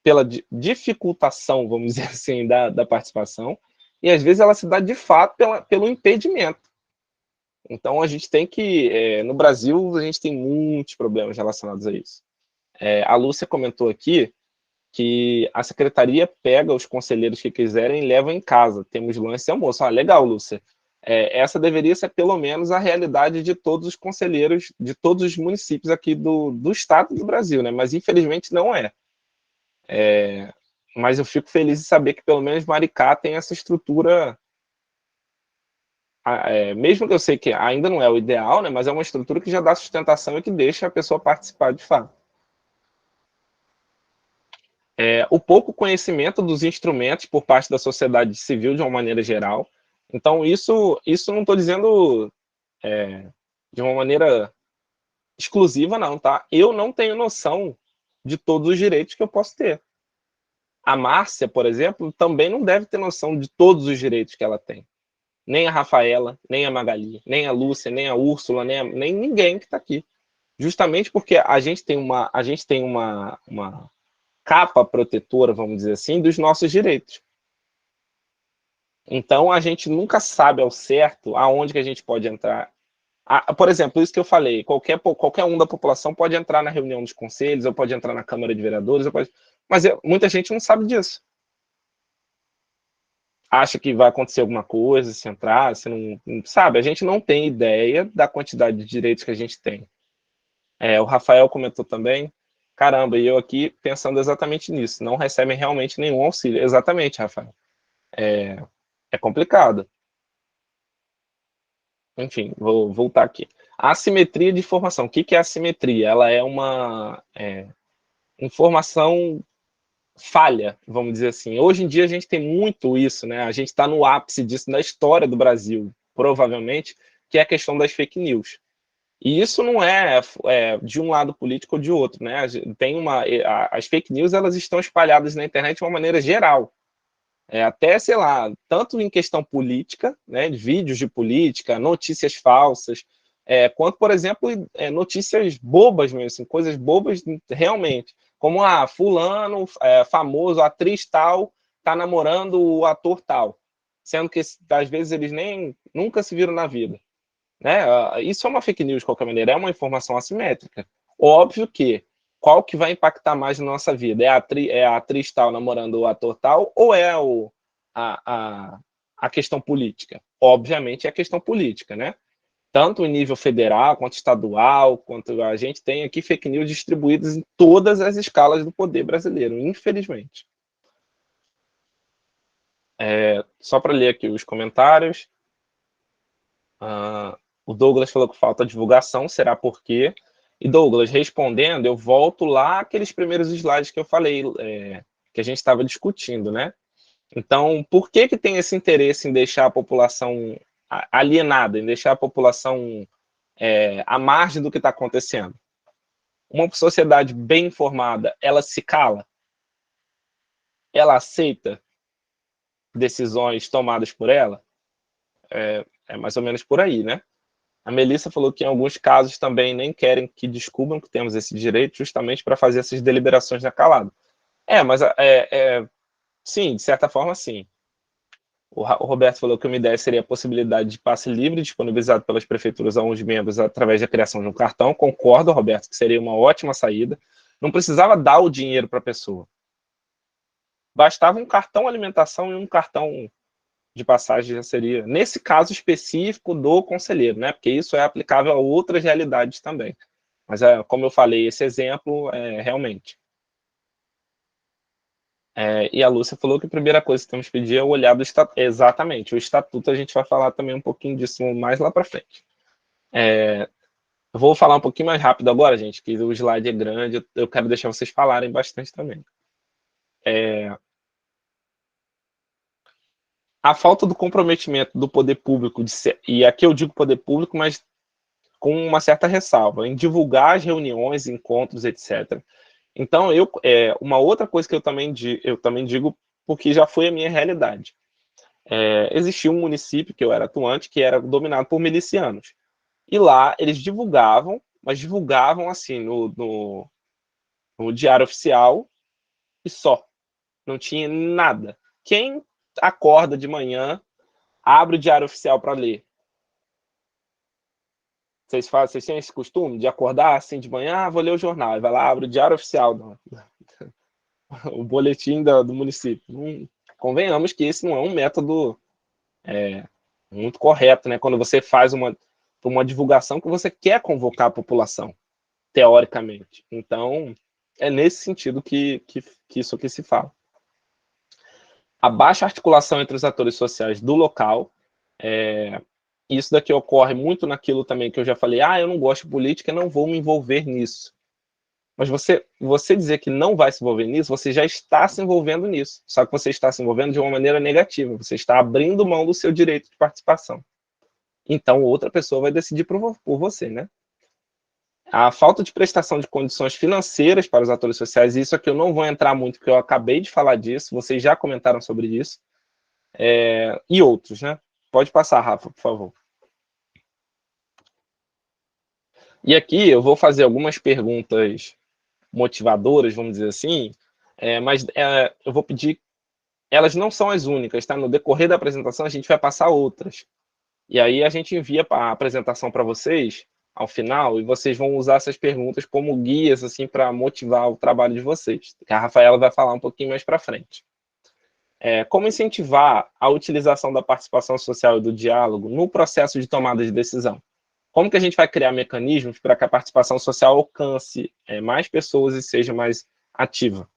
pela dificultação, vamos dizer assim, da participação, e às vezes ela se dá, de fato, pelo impedimento. Então, a gente tem que... no Brasil, a gente tem muitos problemas relacionados a isso. A Lúcia comentou aqui que a secretaria pega os conselheiros que quiserem e leva em casa. Temos lanche e almoço. Legal, Lúcia. Essa deveria ser, pelo menos, a realidade de todos os conselheiros, de todos os municípios aqui do estado do Brasil, né? Mas, infelizmente, não é. Mas eu fico feliz de saber que, pelo menos, Maricá tem essa estrutura, mesmo que eu sei que ainda não é o ideal, né? Mas é uma estrutura que já dá sustentação e que deixa a pessoa participar de fato. O pouco conhecimento dos instrumentos por parte da sociedade civil, de uma maneira geral. Então, isso não estou dizendo de uma maneira exclusiva, não, tá? Eu não tenho noção de todos os direitos que eu posso ter. A Márcia, por exemplo, também não deve ter noção de todos os direitos que ela tem. Nem a Rafaela, nem a Magali, nem a Lúcia, nem a Úrsula, nem ninguém que está aqui. Justamente porque a gente tem uma capa protetora, vamos dizer assim, dos nossos direitos. Então, a gente nunca sabe ao certo aonde que a gente pode entrar. Por exemplo, isso que eu falei, qualquer um da população pode entrar na reunião dos conselhos, ou pode entrar na Câmara de Vereadores, mas muita gente não sabe disso. Acha que vai acontecer alguma coisa se entrar, se não sabe. A gente não tem ideia da quantidade de direitos que a gente tem. O Rafael comentou também, caramba, e eu aqui pensando exatamente nisso, não recebem realmente nenhum auxílio. Exatamente, Rafael. É complicado. Enfim, vou voltar aqui. A assimetria de informação. O que é assimetria? Ela é uma informação falha, vamos dizer assim. Hoje em dia a gente tem muito isso, né? A gente está no ápice disso na história do Brasil, provavelmente, que é a questão das fake news. E isso não é de um lado político ou de outro, né? As fake news, elas estão espalhadas na internet de uma maneira geral. Até, sei lá, tanto em questão política, né, de vídeos de política, notícias falsas, quanto, por exemplo, notícias bobas mesmo, assim, coisas bobas realmente, como fulano, famoso, atriz tal, tá namorando o ator tal, sendo que, às vezes, eles nunca se viram na vida. Né? Isso é uma fake news, de qualquer maneira, é uma informação assimétrica. Óbvio que qual que vai impactar mais na nossa vida? É a atriz tal namorando o ator tal, ou é a questão política? Obviamente é a questão política, né? Tanto em nível federal, quanto estadual, quanto a gente tem aqui fake news distribuídas em todas as escalas do poder brasileiro, infelizmente. Só para ler aqui os comentários. O Douglas falou que falta divulgação, será por quê? E Douglas, respondendo, eu volto lá àqueles primeiros slides que eu falei, que a gente estava discutindo, né? Então, por que tem esse interesse em deixar a população alienada, em deixar a população à margem do que está acontecendo? Uma sociedade bem informada, ela se cala? Ela aceita decisões tomadas por ela? É mais ou menos por aí, né? A Melissa falou que em alguns casos também nem querem que descubram que temos esse direito justamente para fazer essas deliberações na calada. Mas sim, de certa forma, sim. O Roberto falou que uma ideia seria a possibilidade de passe livre disponibilizado pelas prefeituras a uns membros através da criação de um cartão. Concordo, Roberto, que seria uma ótima saída. Não precisava dar o dinheiro para a pessoa. Bastava um cartão alimentação e um cartão de passagem já seria, nesse caso específico do conselheiro, né? Porque isso é aplicável a outras realidades também. Mas, como eu falei, esse exemplo realmente. E a Lúcia falou que a primeira coisa que temos que pedir é o olhar do estatuto. Exatamente, o estatuto a gente vai falar também um pouquinho disso mais lá para frente. Eu vou falar um pouquinho mais rápido agora, gente, que o slide é grande, eu quero deixar vocês falarem bastante também. A falta do comprometimento do poder público, e aqui eu digo poder público, mas com uma certa ressalva, em divulgar as reuniões, encontros, etc. Então, uma outra coisa que eu também digo, porque já foi a minha realidade. Existia um município que eu era atuante, que era dominado por milicianos. E lá eles divulgavam, mas divulgavam assim, no diário oficial e só. Não tinha nada. Quem acorda de manhã, abre o diário oficial para ler? Vocês têm esse costume de acordar assim de manhã, vou ler o jornal, e vai lá, abre o diário oficial, o boletim do município. Convenhamos que esse não é um método muito correto, né? Quando você faz uma divulgação que você quer convocar a população, teoricamente. Então, é nesse sentido que isso aqui se fala. A baixa articulação entre os atores sociais do local, isso daqui ocorre muito naquilo também que eu já falei, eu não gosto de política, não vou me envolver nisso. Mas você dizer que não vai se envolver nisso, você já está se envolvendo nisso. Só que você está se envolvendo de uma maneira negativa. Você está abrindo mão do seu direito de participação. Então, outra pessoa vai decidir por você, né? A falta de prestação de condições financeiras para os atores sociais, isso aqui eu não vou entrar muito, porque eu acabei de falar disso, vocês já comentaram sobre isso. E outros, né? Pode passar, Rafa, por favor. E aqui eu vou fazer algumas perguntas motivadoras, vamos dizer assim, eu vou pedir, elas não são as únicas, tá? No decorrer da apresentação, a gente vai passar outras. E aí a gente envia a apresentação para vocês, ao final, e vocês vão usar essas perguntas como guias, assim, para motivar o trabalho de vocês, que a Rafaela vai falar um pouquinho mais para frente. Como incentivar a utilização da participação social e do diálogo no processo de tomada de decisão? Como que a gente vai criar mecanismos para que a participação social alcance mais pessoas e seja mais ativa?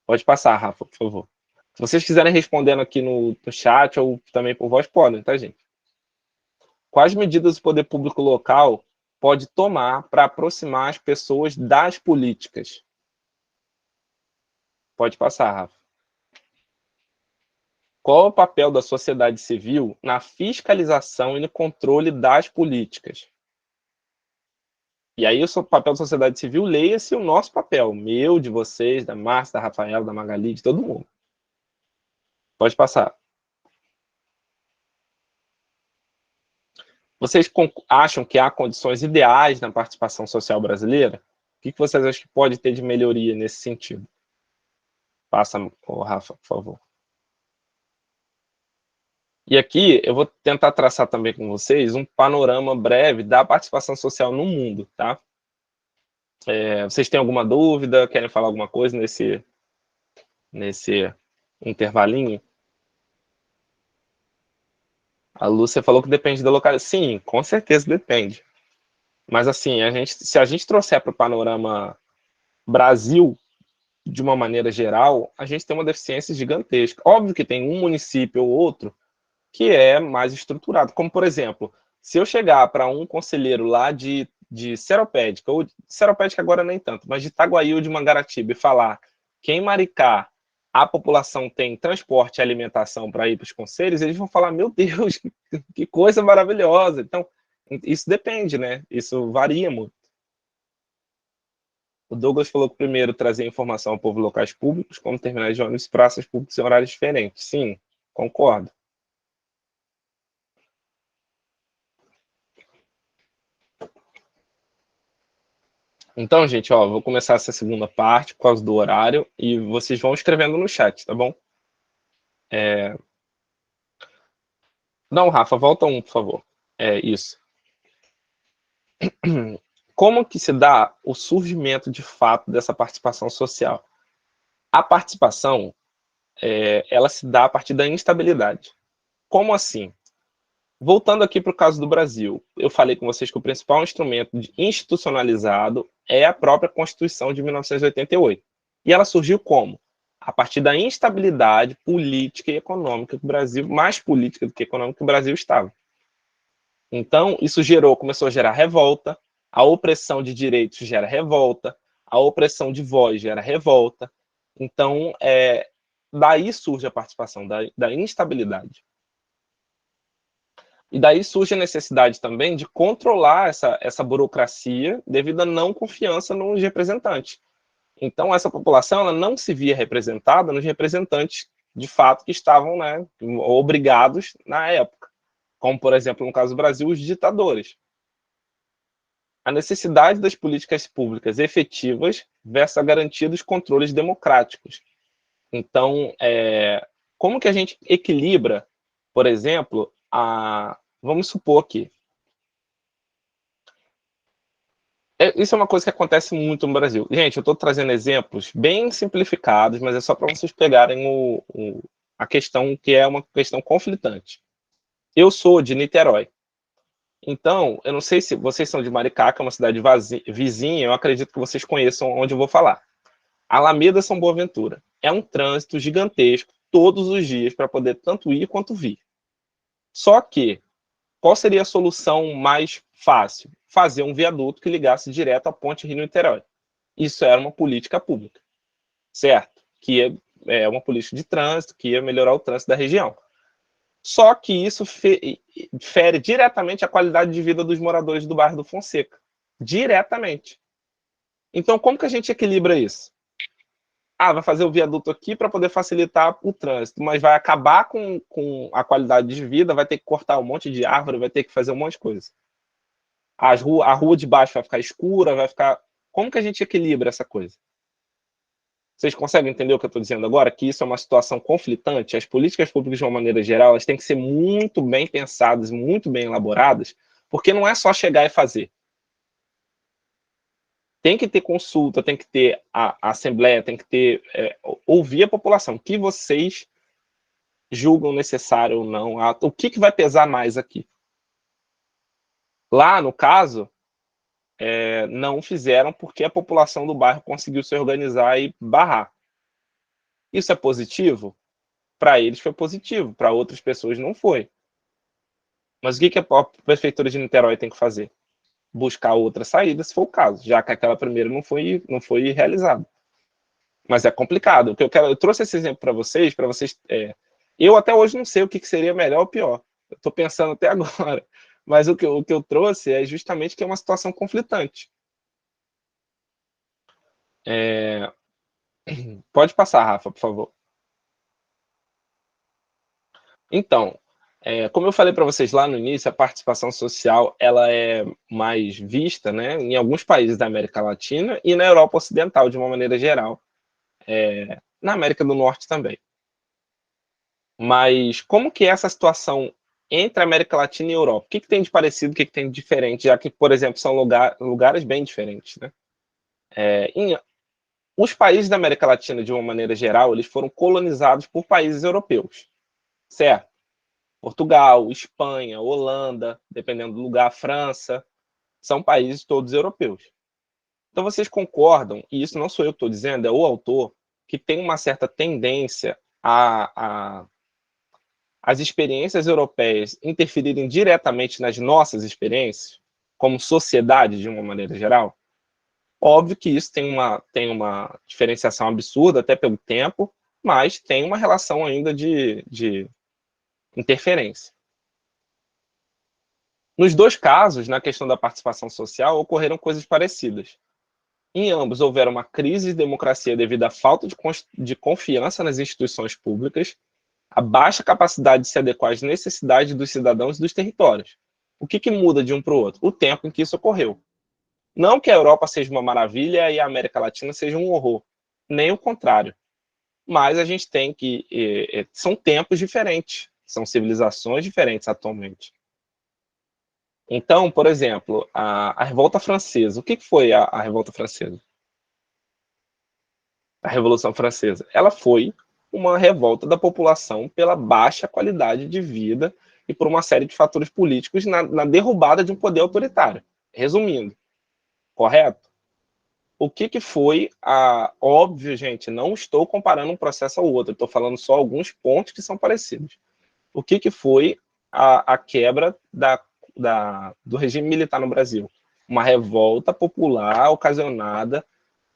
Pode passar, Rafa, por favor. Se vocês quiserem respondendo aqui no chat ou também por voz, podem, tá, gente? Quais medidas o poder público local pode tomar para aproximar as pessoas das políticas? Pode passar, Rafa. Qual é o papel da sociedade civil na fiscalização e no controle das políticas? E aí o papel da sociedade civil, leia-se o nosso papel, meu, de vocês, da Márcia, da Rafaela, da Magali, de todo mundo. Pode passar. Vocês acham que há condições ideais na participação social brasileira? O que vocês acham que pode ter de melhoria nesse sentido? Passa, Rafa, por favor. E aqui eu vou tentar traçar também com vocês um panorama breve da participação social no mundo, tá? Vocês têm alguma dúvida? Querem falar alguma coisa nesse intervalinho? A Lúcia falou que depende da localidade. Sim, com certeza depende. Mas assim, se a gente trouxer para o panorama Brasil, de uma maneira geral, a gente tem uma deficiência gigantesca. Óbvio que tem um município ou outro que é mais estruturado. Como, por exemplo, se eu chegar para um conselheiro lá de Seropédica, ou Seropédica agora nem tanto, mas de Itaguaí ou de Mangaratiba, e falar que em Maricá a população tem transporte e alimentação para ir para os conselhos, eles vão falar, meu Deus, que coisa maravilhosa. Então, isso depende, né? Isso varia muito. O Douglas falou que primeiro trazer informação ao povo locais públicos, como terminais de ônibus, praças públicas em horários diferentes. Sim, concordo. Então, gente, vou começar essa segunda parte por causa do horário e vocês vão escrevendo no chat, tá bom? Não, Rafa, volta um, por favor. Isso. Como que se dá o surgimento, de fato, dessa participação social? A participação, ela se dá a partir da instabilidade. Como assim? Voltando aqui para o caso do Brasil, eu falei com vocês que o principal instrumento institucionalizado é a própria Constituição de 1988. E ela surgiu como? A partir da instabilidade política e econômica que o Brasil, mais política do que econômica, que o Brasil estava. Então, isso começou a gerar revolta, a opressão de direitos gera revolta, a opressão de voz gera revolta. Então, daí surge a participação, da instabilidade. E daí surge a necessidade também de controlar essa burocracia devido à não confiança nos representantes. Então, essa população ela não se via representada nos representantes, de fato, que estavam, né, obrigados na época. Como, por exemplo, no caso do Brasil, os ditadores. A necessidade das políticas públicas efetivas versus a garantia dos controles democráticos. Então, como que a gente equilibra, por exemplo, vamos supor que isso é uma coisa que acontece muito no Brasil. Gente, eu estou trazendo exemplos bem simplificados, mas é só para vocês pegarem a questão que é uma questão conflitante. Eu sou de Niterói. Então, eu não sei se vocês são de Maricá, que é uma cidade vizinha, eu acredito que vocês conheçam onde eu vou falar. Alameda São Boaventura. É um trânsito gigantesco todos os dias para poder tanto ir quanto vir. Só que, qual seria a solução mais fácil? Fazer um viaduto que ligasse direto à ponte Rio-Niterói. Isso era uma política pública, certo? Que é uma política de trânsito, que ia melhorar o trânsito da região. Só que isso fere diretamente a qualidade de vida dos moradores do bairro do Fonseca. Diretamente. Então, como que a gente equilibra isso? Vai fazer o viaduto aqui para poder facilitar o trânsito, mas vai acabar com a qualidade de vida, vai ter que cortar um monte de árvore, vai ter que fazer um monte de coisa. A rua de baixo vai ficar escura, vai ficar... Como que a gente equilibra essa coisa? Vocês conseguem entender o que eu estou dizendo agora? Que isso é uma situação conflitante. As políticas públicas, de uma maneira geral, elas têm que ser muito bem pensadas, muito bem elaboradas, porque não é só chegar e fazer. Tem que ter consulta, tem que ter a assembleia, tem que ter ouvir a população. O que vocês julgam necessário ou não? O que vai pesar mais aqui? Lá, no caso, não fizeram porque a população do bairro conseguiu se organizar e barrar. Isso é positivo? Para eles foi positivo, para outras pessoas não foi. Mas o que a Prefeitura de Niterói tem que fazer? Buscar outra saída, se for o caso, já que aquela primeira não foi realizada. Mas é complicado. Eu trouxe esse exemplo para vocês, eu até hoje não sei o que seria melhor ou pior. Eu estou pensando até agora. Mas o que eu trouxe é justamente que é uma situação conflitante. Pode passar, Rafa, por favor. Então, como eu falei para vocês lá no início, a participação social ela é mais vista, né, em alguns países da América Latina e na Europa Ocidental, de uma maneira geral. Na América do Norte também. Mas como que é essa situação entre a América Latina e a Europa? O que tem de parecido, o que tem de diferente, já que, por exemplo, são lugares bem diferentes, né? Os países da América Latina, de uma maneira geral, eles foram colonizados por países europeus, certo? Portugal, Espanha, Holanda, dependendo do lugar, França, são países todos europeus. Então vocês concordam, e isso não sou eu que estou dizendo, é o autor, que tem uma certa tendência as experiências europeias interferirem diretamente nas nossas experiências, como sociedade, de uma maneira geral? Óbvio que isso tem uma diferenciação absurda, até pelo tempo, mas tem uma relação ainda de interferência. Nos dois casos, na questão da participação social, ocorreram coisas parecidas. Em ambos, houveram uma crise de democracia devido à falta de confiança nas instituições públicas, a baixa capacidade de se adequar às necessidades dos cidadãos e dos territórios. O que muda de um para o outro? O tempo em que isso ocorreu. Não que a Europa seja uma maravilha e a América Latina seja um horror. Nem o contrário. Mas a gente tem que... são tempos diferentes. São civilizações diferentes atualmente. Então, por exemplo, a Revolta Francesa. O que foi a Revolta Francesa? A Revolução Francesa. Ela foi uma revolta da população pela baixa qualidade de vida e por uma série de fatores políticos na derrubada de um poder autoritário. Resumindo, correto? O que foi óbvio, gente, não estou comparando um processo ao outro, estou falando só alguns pontos que são parecidos. O que foi a quebra do regime militar no Brasil? Uma revolta popular ocasionada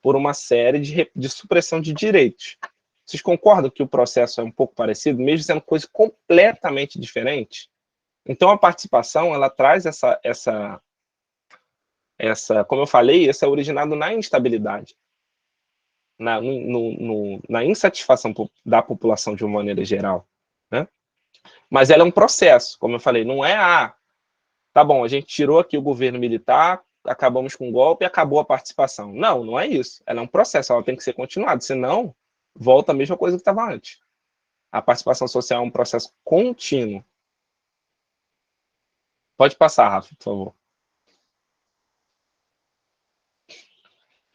por uma série de supressão de direitos. Vocês concordam que o processo é um pouco parecido, mesmo sendo coisa completamente diferente? Então, a participação, ela traz como eu falei, isso é originado na instabilidade, na insatisfação da população de uma maneira geral, né? Mas ela é um processo, como eu falei, não é tá bom, a gente tirou aqui o governo militar, acabamos com o golpe e acabou a participação. Não, não é isso. Ela é um processo, ela tem que ser continuada, senão volta a mesma coisa que estava antes. A participação social é um processo contínuo. Pode passar, Rafa, por favor.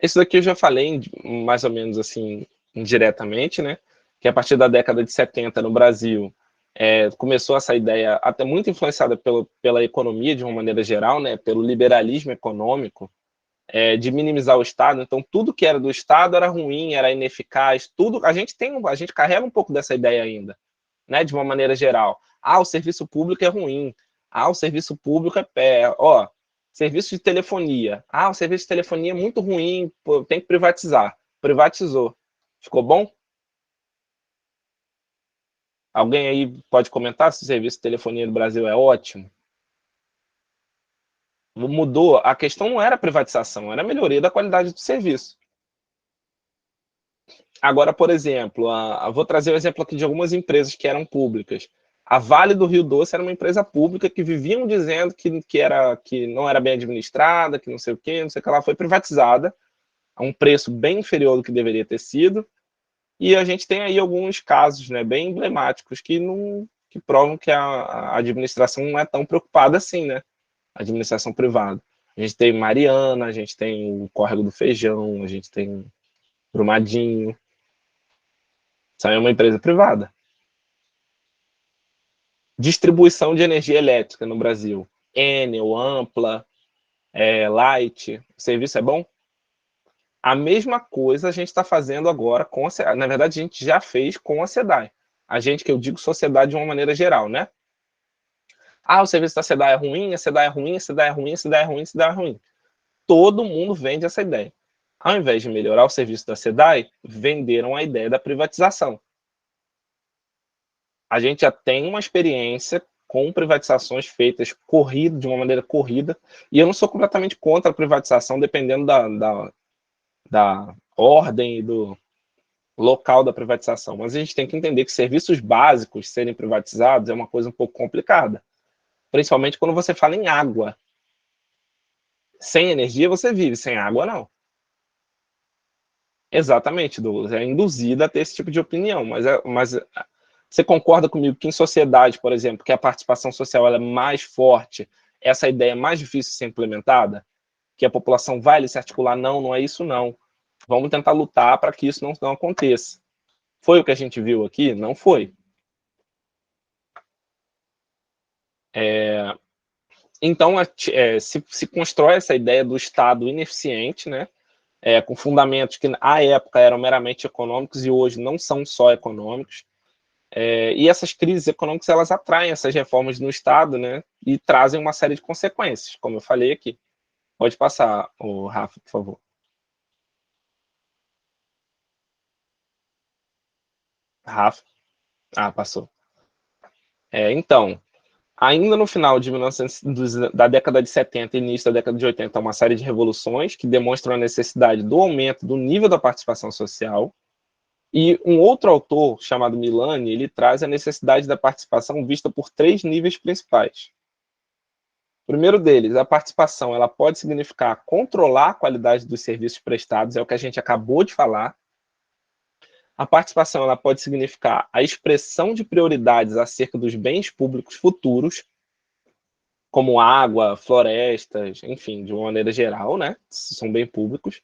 Isso daqui eu já falei mais ou menos assim, indiretamente, né? Que a partir da década de 70 no Brasil, começou essa ideia, até muito influenciada pela economia de uma maneira geral, né? Pelo liberalismo econômico, de minimizar o Estado. Então, tudo que era do Estado era ruim, era ineficaz, tudo. A gente carrega um pouco dessa ideia ainda, né? De uma maneira geral. O serviço público é ruim. O serviço público serviço de telefonia. O serviço de telefonia é muito ruim, tem que privatizar. Privatizou. Ficou bom? Alguém aí pode comentar se o serviço de telefonia no Brasil é ótimo? Mudou. A questão não era a privatização, era a melhoria da qualidade do serviço. Agora, por exemplo, vou trazer o exemplo aqui de algumas empresas que eram públicas. A Vale do Rio Doce era uma empresa pública que viviam dizendo que não era bem administrada, que não sei o que lá, foi privatizada a um preço bem inferior do que deveria ter sido, E a gente tem aí alguns casos, né, bem emblemáticos que provam que a administração não é tão preocupada assim, né? A administração privada. A gente tem Mariana, a gente tem o Córrego do Feijão, a gente tem Brumadinho. Isso aí é uma empresa privada. Distribuição de energia elétrica no Brasil. Enel, Ampla, Light. O serviço é bom? A mesma coisa a gente está fazendo agora com a SEDAI. Na verdade, a gente já fez com a SEDAI. A gente, que eu digo sociedade de uma maneira geral, né? O serviço da SEDAI é ruim, a SEDAI é ruim, a SEDAI é ruim, a SEDAI é ruim, a SEDAI é ruim. Todo mundo vende essa ideia. Ao invés de melhorar o serviço da SEDAI, venderam a ideia da privatização. A gente já tem uma experiência com privatizações feitas de uma maneira corrida, e eu não sou completamente contra a privatização, dependendo da ordem e do local da privatização. Mas a gente tem que entender que serviços básicos serem privatizados é uma coisa um pouco complicada. Principalmente quando você fala em água. Sem energia você vive, sem água não. Exatamente, Douglas. É induzida a ter esse tipo de opinião. Mas você concorda comigo que em sociedade, por exemplo, que a participação social ela é mais forte, essa ideia é mais difícil de ser implementada? Que a população vai ali se articular? Não, não é isso não. Vamos tentar lutar para que isso não aconteça. Foi o que a gente viu aqui? Não foi. Então, se constrói essa ideia do Estado ineficiente, né? Com fundamentos que, à época, eram meramente econômicos e hoje não são só econômicos. E essas crises econômicas, elas atraem essas reformas no Estado, né? E trazem uma série de consequências, como eu falei aqui. Pode passar, Rafa, por favor. Rafa? Passou. Então, ainda no final de da década de 70 e início da década de 80, uma série de revoluções que demonstram a necessidade do aumento do nível da participação social. E um outro autor, chamado Milani, ele traz a necessidade da participação vista por 3 níveis principais. O primeiro deles, a participação, ela pode significar controlar a qualidade dos serviços prestados, é o que a gente acabou de falar. A participação, ela pode significar a expressão de prioridades acerca dos bens públicos futuros, como água, florestas, enfim, de uma maneira geral, né? São bens públicos.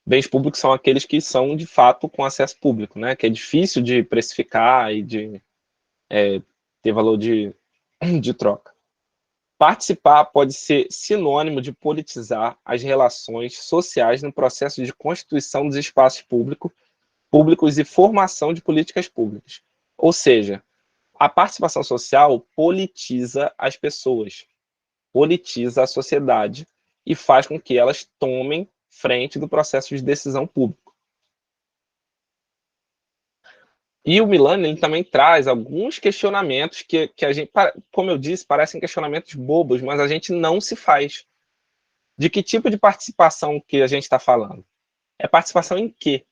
Bens públicos são aqueles que são, de fato, com acesso público, né? Que é difícil de precificar e de ter valor de troca. Participar pode ser sinônimo de politizar as relações sociais no processo de constituição dos espaços públicos e formação de políticas públicas. Ou seja, a participação social politiza as pessoas, politiza a sociedade e faz com que elas tomem frente do processo de decisão público. E o Milani ele também traz alguns questionamentos que a gente, como eu disse, parecem questionamentos bobos, mas a gente não se faz. De que tipo de participação que a gente está falando? É participação em quê?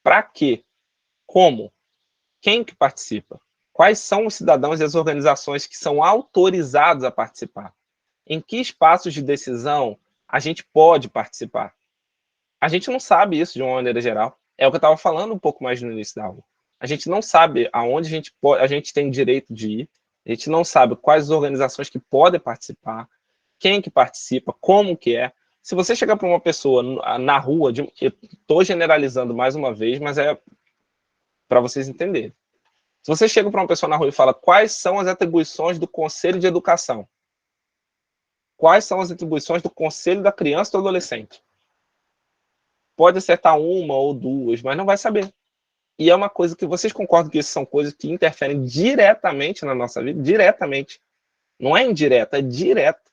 Para quê? Como? Quem que participa? Quais são os cidadãos e as organizações que são autorizados a participar? Em que espaços de decisão a gente pode participar? A gente não sabe isso de uma maneira geral. É o que eu estava falando um pouco mais no início da aula. A gente não sabe aonde a gente tem direito de ir, a gente não sabe quais as organizações que podem participar, quem que participa, como que é. Se você chegar para uma pessoa na rua, eu estou generalizando mais uma vez, mas é para vocês entenderem. Se você chega para uma pessoa na rua e fala quais são as atribuições do Conselho de Educação, quais são as atribuições do Conselho da Criança e do Adolescente, pode acertar uma ou duas, mas não vai saber. E é uma coisa que vocês concordam que isso são coisas que interferem diretamente na nossa vida? Diretamente. Não é indireta, é direto.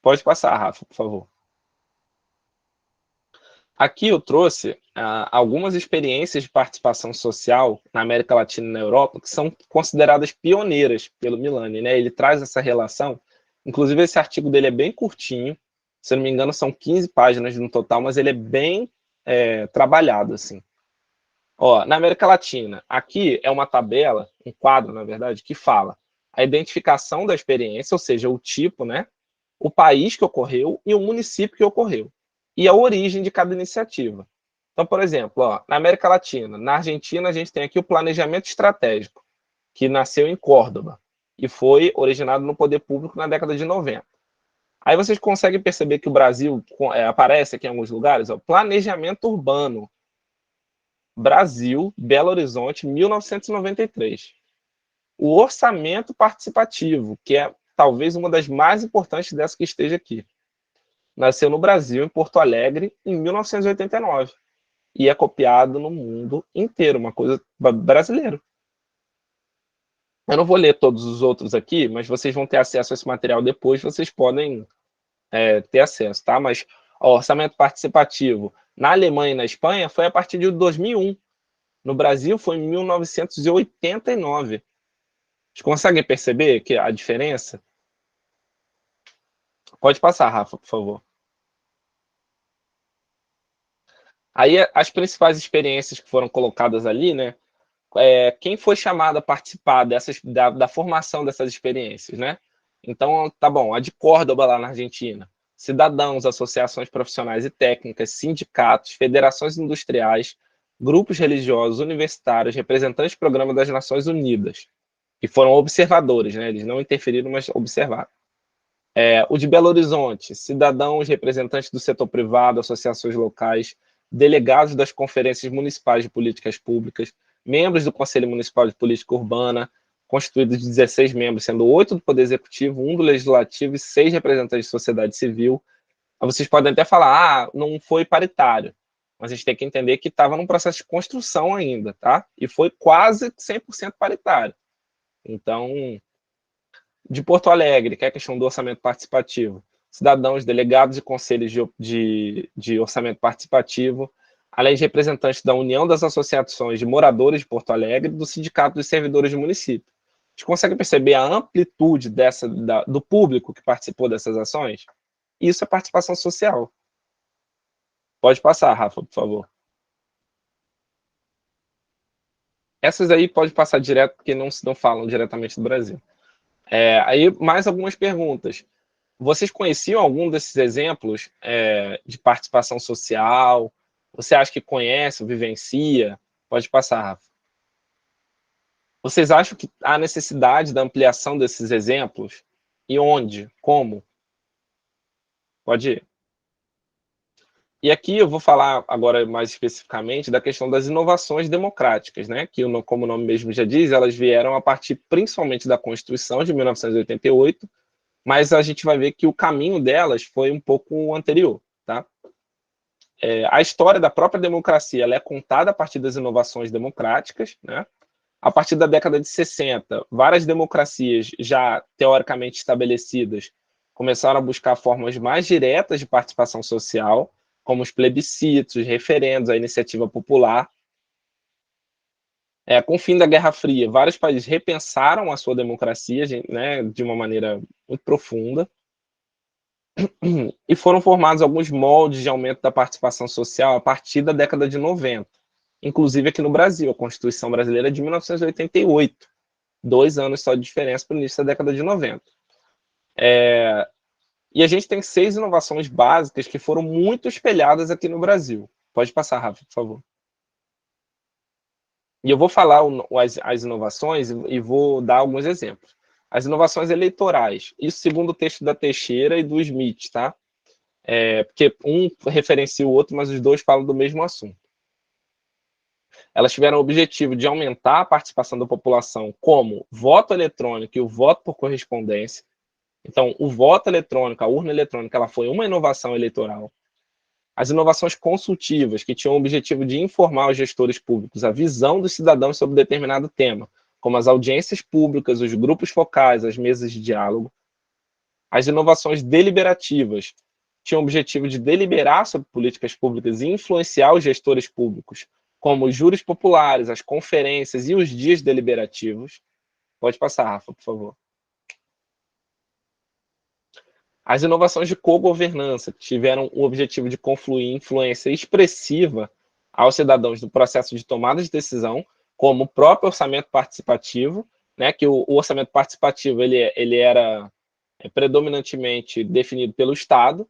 Pode passar, Rafa, por favor. Aqui eu trouxe algumas experiências de participação social na América Latina e na Europa que são consideradas pioneiras pelo Milani, né? Ele traz essa relação. Inclusive, esse artigo dele é bem curtinho. Se eu não me engano, são 15 páginas no total, mas ele é bem trabalhado, assim. Na América Latina, aqui é uma tabela, um quadro, na verdade, que fala a identificação da experiência, ou seja, o tipo, né? O país que ocorreu e o município que ocorreu. e a origem de cada iniciativa. Então, por exemplo, na América Latina, na Argentina, a gente tem aqui o planejamento estratégico, que nasceu em Córdoba e foi originado no poder público na década de 90. Aí vocês conseguem perceber que o Brasil aparece aqui em alguns lugares, planejamento urbano, Brasil, Belo Horizonte, 1993. O orçamento participativo, que é talvez uma das mais importantes dessa que esteja aqui, nasceu no Brasil, em Porto Alegre, em 1989. E é copiado no mundo inteiro, uma coisa brasileira. Eu não vou ler todos os outros aqui, mas vocês vão ter acesso a esse material depois, vocês podem ter acesso, tá? Mas o orçamento participativo na Alemanha e na Espanha foi a partir de 2001. No Brasil foi em 1989. Vocês conseguem perceber que a diferença? Pode passar, Rafa, por favor. Aí, as principais experiências que foram colocadas ali, né? Quem foi chamado a participar da formação dessas experiências, né? Então, tá bom, a de Córdoba, lá na Argentina. Cidadãos, associações profissionais e técnicas, sindicatos, federações industriais, grupos religiosos, universitários, representantes do Programa das Nações Unidas, que foram observadores, né? Eles não interferiram, mas observaram. O de Belo Horizonte, cidadãos, representantes do setor privado, associações locais, delegados das conferências municipais de políticas públicas, membros do Conselho Municipal de Política Urbana, constituído de 16 membros, sendo 8 do Poder Executivo, 1 do Legislativo e 6 representantes de sociedade civil. Vocês podem até falar, não foi paritário, mas a gente tem que entender que estava num processo de construção ainda, tá? E foi quase 100% paritário. Então, de Porto Alegre, que é a questão do orçamento participativo, cidadãos, delegados e conselhos de orçamento participativo, além de representantes da União das Associações de Moradores de Porto Alegre e do Sindicato dos Servidores do Município. Vocês conseguem perceber a amplitude do público que participou dessas ações? Isso é participação social. Pode passar, Rafa, por favor. Essas aí pode passar direto, porque não falam diretamente do Brasil. Aí, mais algumas perguntas. Vocês conheciam algum desses exemplos de participação social? Você acha que conhece, vivencia? Pode passar, Rafa. Vocês acham que há necessidade da ampliação desses exemplos? E onde? Como? Pode ir. E aqui eu vou falar agora mais especificamente da questão das inovações democráticas, né? Que, como o nome mesmo já diz, elas vieram a partir principalmente da Constituição de 1988, mas a gente vai ver que o caminho delas foi um pouco anterior, tá? A história da própria democracia ela é contada a partir das inovações democráticas, né? A partir da década de 60, várias democracias já teoricamente estabelecidas começaram a buscar formas mais diretas de participação social, como os plebiscitos, os referendos, a iniciativa popular. Com o fim da Guerra Fria, vários países repensaram a sua democracia, né, de uma maneira muito profunda, e foram formados alguns moldes de aumento da participação social a partir da década de 90, inclusive aqui no Brasil, a Constituição Brasileira é de 1988, 2 anos só de diferença para o início da década de 90. E a gente tem 6 inovações básicas que foram muito espelhadas aqui no Brasil. Pode passar, Rafa, por favor. E eu vou falar as inovações e vou dar alguns exemplos. As inovações eleitorais, isso segundo o texto da Teixeira e do Smith, tá? Porque um referencia o outro, mas os dois falam do mesmo assunto. Elas tiveram o objetivo de aumentar a participação da população como voto eletrônico e o voto por correspondência. Então, o voto eletrônico, a urna eletrônica, ela foi uma inovação eleitoral. As inovações consultivas, que tinham o objetivo de informar os gestores públicos a visão dos cidadãos sobre determinado tema, como as audiências públicas, os grupos focais, as mesas de diálogo. As inovações deliberativas tinham o objetivo de deliberar sobre políticas públicas e influenciar os gestores públicos, como os júris populares, as conferências e os dias deliberativos. Pode passar, Rafa, por favor. As inovações de cogovernança, que tiveram o objetivo de confluir influência expressiva aos cidadãos no processo de tomada de decisão, como o próprio orçamento participativo, né, que o orçamento participativo ele era predominantemente definido pelo Estado,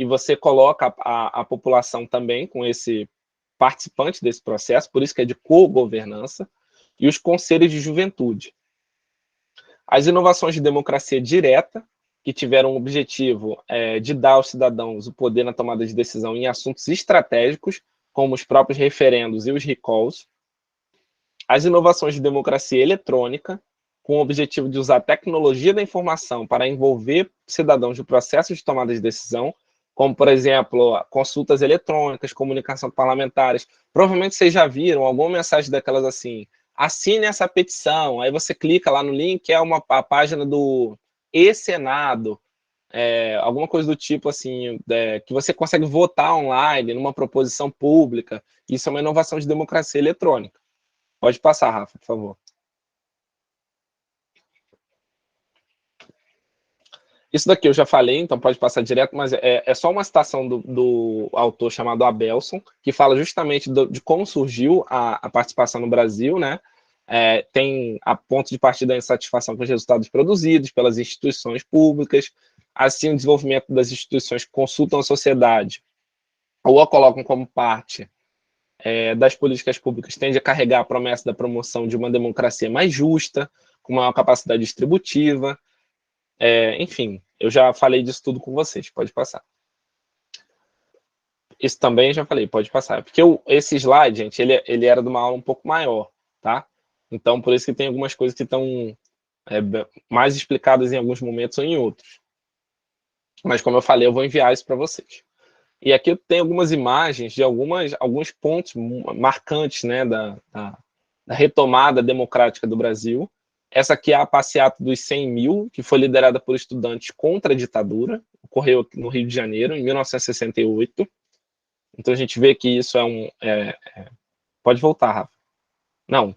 e você coloca a população também com esse participante desse processo, por isso que é de co-governança, e os conselhos de juventude. As inovações de democracia direta, que tiveram o objetivo de dar aos cidadãos o poder na tomada de decisão em assuntos estratégicos, como os próprios referendos e os recalls. As inovações de democracia eletrônica, com o objetivo de usar a tecnologia da informação para envolver cidadãos no processo de tomada de decisão, como, por exemplo, consultas eletrônicas, comunicação parlamentares. Provavelmente vocês já viram alguma mensagem daquelas assim: assine essa petição, aí você clica lá no link, a página do e-Senado, alguma coisa do tipo assim, que você consegue votar online numa proposição pública. Isso é uma inovação de democracia eletrônica. Pode passar, Rafa, por favor. Isso daqui eu já falei, então pode passar direto, mas é só uma citação do autor chamado Abelson, que fala justamente de como surgiu a participação no Brasil, né? Tem a ponto de partida da insatisfação com os resultados produzidos pelas instituições públicas, assim o desenvolvimento das instituições que consultam a sociedade ou a colocam como parte das políticas públicas tende a carregar a promessa da promoção de uma democracia mais justa, com maior capacidade distributiva. Enfim, eu já falei disso tudo com vocês, pode passar. Isso também já falei, pode passar. Porque esse slide, gente, ele era de uma aula um pouco maior, tá? Então, por isso que tem algumas coisas que estão mais explicadas em alguns momentos ou em outros. Mas, como eu falei, eu vou enviar isso para vocês. E aqui eu tenho algumas imagens de alguns pontos marcantes, né, da retomada democrática do Brasil. Essa aqui é a passeata dos 100 mil, que foi liderada por estudantes contra a ditadura, ocorreu no Rio de Janeiro, em 1968. Então a gente vê que isso pode voltar, Rafa. Não,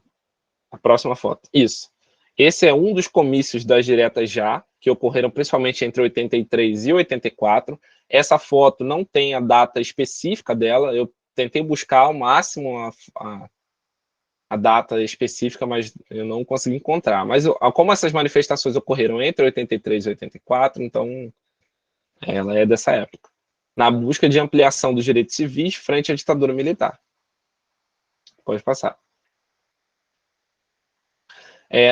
a próxima foto. Isso. Esse é um dos comícios das diretas já, que ocorreram principalmente entre 83 e 84. Essa foto não tem a data específica dela, eu tentei buscar ao máximo a data específica, mas eu não consegui encontrar. Mas como essas manifestações ocorreram entre 83 e 84, então ela é dessa época. Na busca de ampliação dos direitos civis frente à ditadura militar. Pode passar.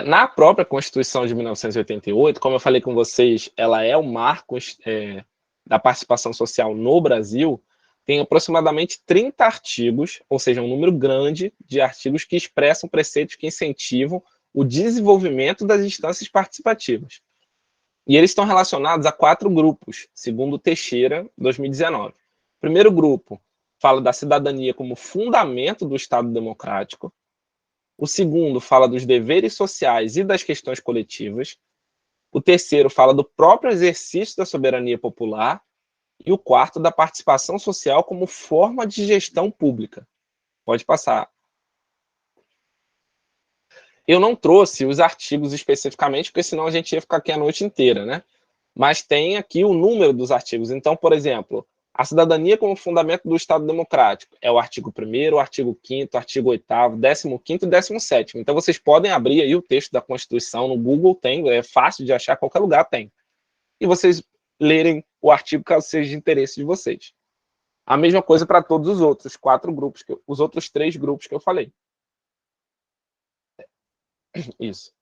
Na própria Constituição de 1988, como eu falei com vocês, ela é o marco da participação social no Brasil. Tem aproximadamente 30 artigos, ou seja, um número grande de artigos que expressam preceitos que incentivam o desenvolvimento das instâncias participativas. E eles estão relacionados a 4 grupos, segundo Teixeira, 2019. O primeiro grupo fala da cidadania como fundamento do Estado democrático. O segundo fala dos deveres sociais e das questões coletivas. O terceiro fala do próprio exercício da soberania popular. E o quarto, da participação social como forma de gestão pública. Pode passar. Eu não trouxe os artigos especificamente, porque senão a gente ia ficar aqui a noite inteira, né? Mas tem aqui o número dos artigos. Então, por exemplo, a cidadania como fundamento do Estado democrático é o artigo 1º, o artigo 5º, o artigo 8º, 15º e 17º. Então, vocês podem abrir aí o texto da Constituição, no Google tem, é fácil de achar, qualquer lugar tem. E vocês lerem o artigo caso seja de interesse de vocês. A mesma coisa para todos os outros 4 grupos, os outros 3 grupos que eu falei. Isso.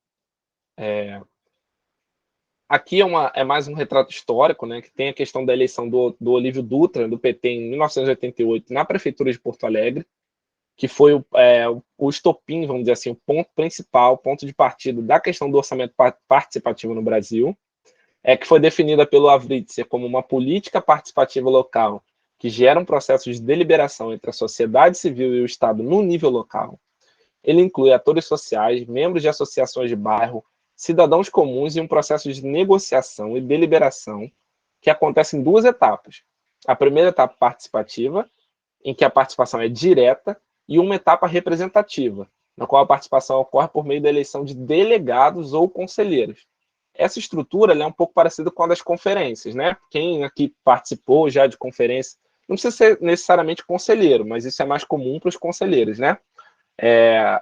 Aqui é mais um retrato histórico, né, que tem a questão da eleição do Olívio Dutra, do PT, em 1988, na Prefeitura de Porto Alegre, que foi o estopim, vamos dizer assim, o ponto principal, ponto de partida da questão do orçamento participativo no Brasil, que foi definida pelo Avritzer como uma política participativa local que gera um processo de deliberação entre a sociedade civil e o Estado no nível local. Ele inclui atores sociais, membros de associações de bairro, cidadãos comuns e um processo de negociação e deliberação que acontece em 2 etapas. A primeira etapa participativa, em que a participação é direta, e uma etapa representativa, na qual a participação ocorre por meio da eleição de delegados ou conselheiros. Essa estrutura é um pouco parecida com a das conferências, né? Quem aqui participou já de conferência, não precisa ser necessariamente conselheiro, mas isso é mais comum para os conselheiros, né?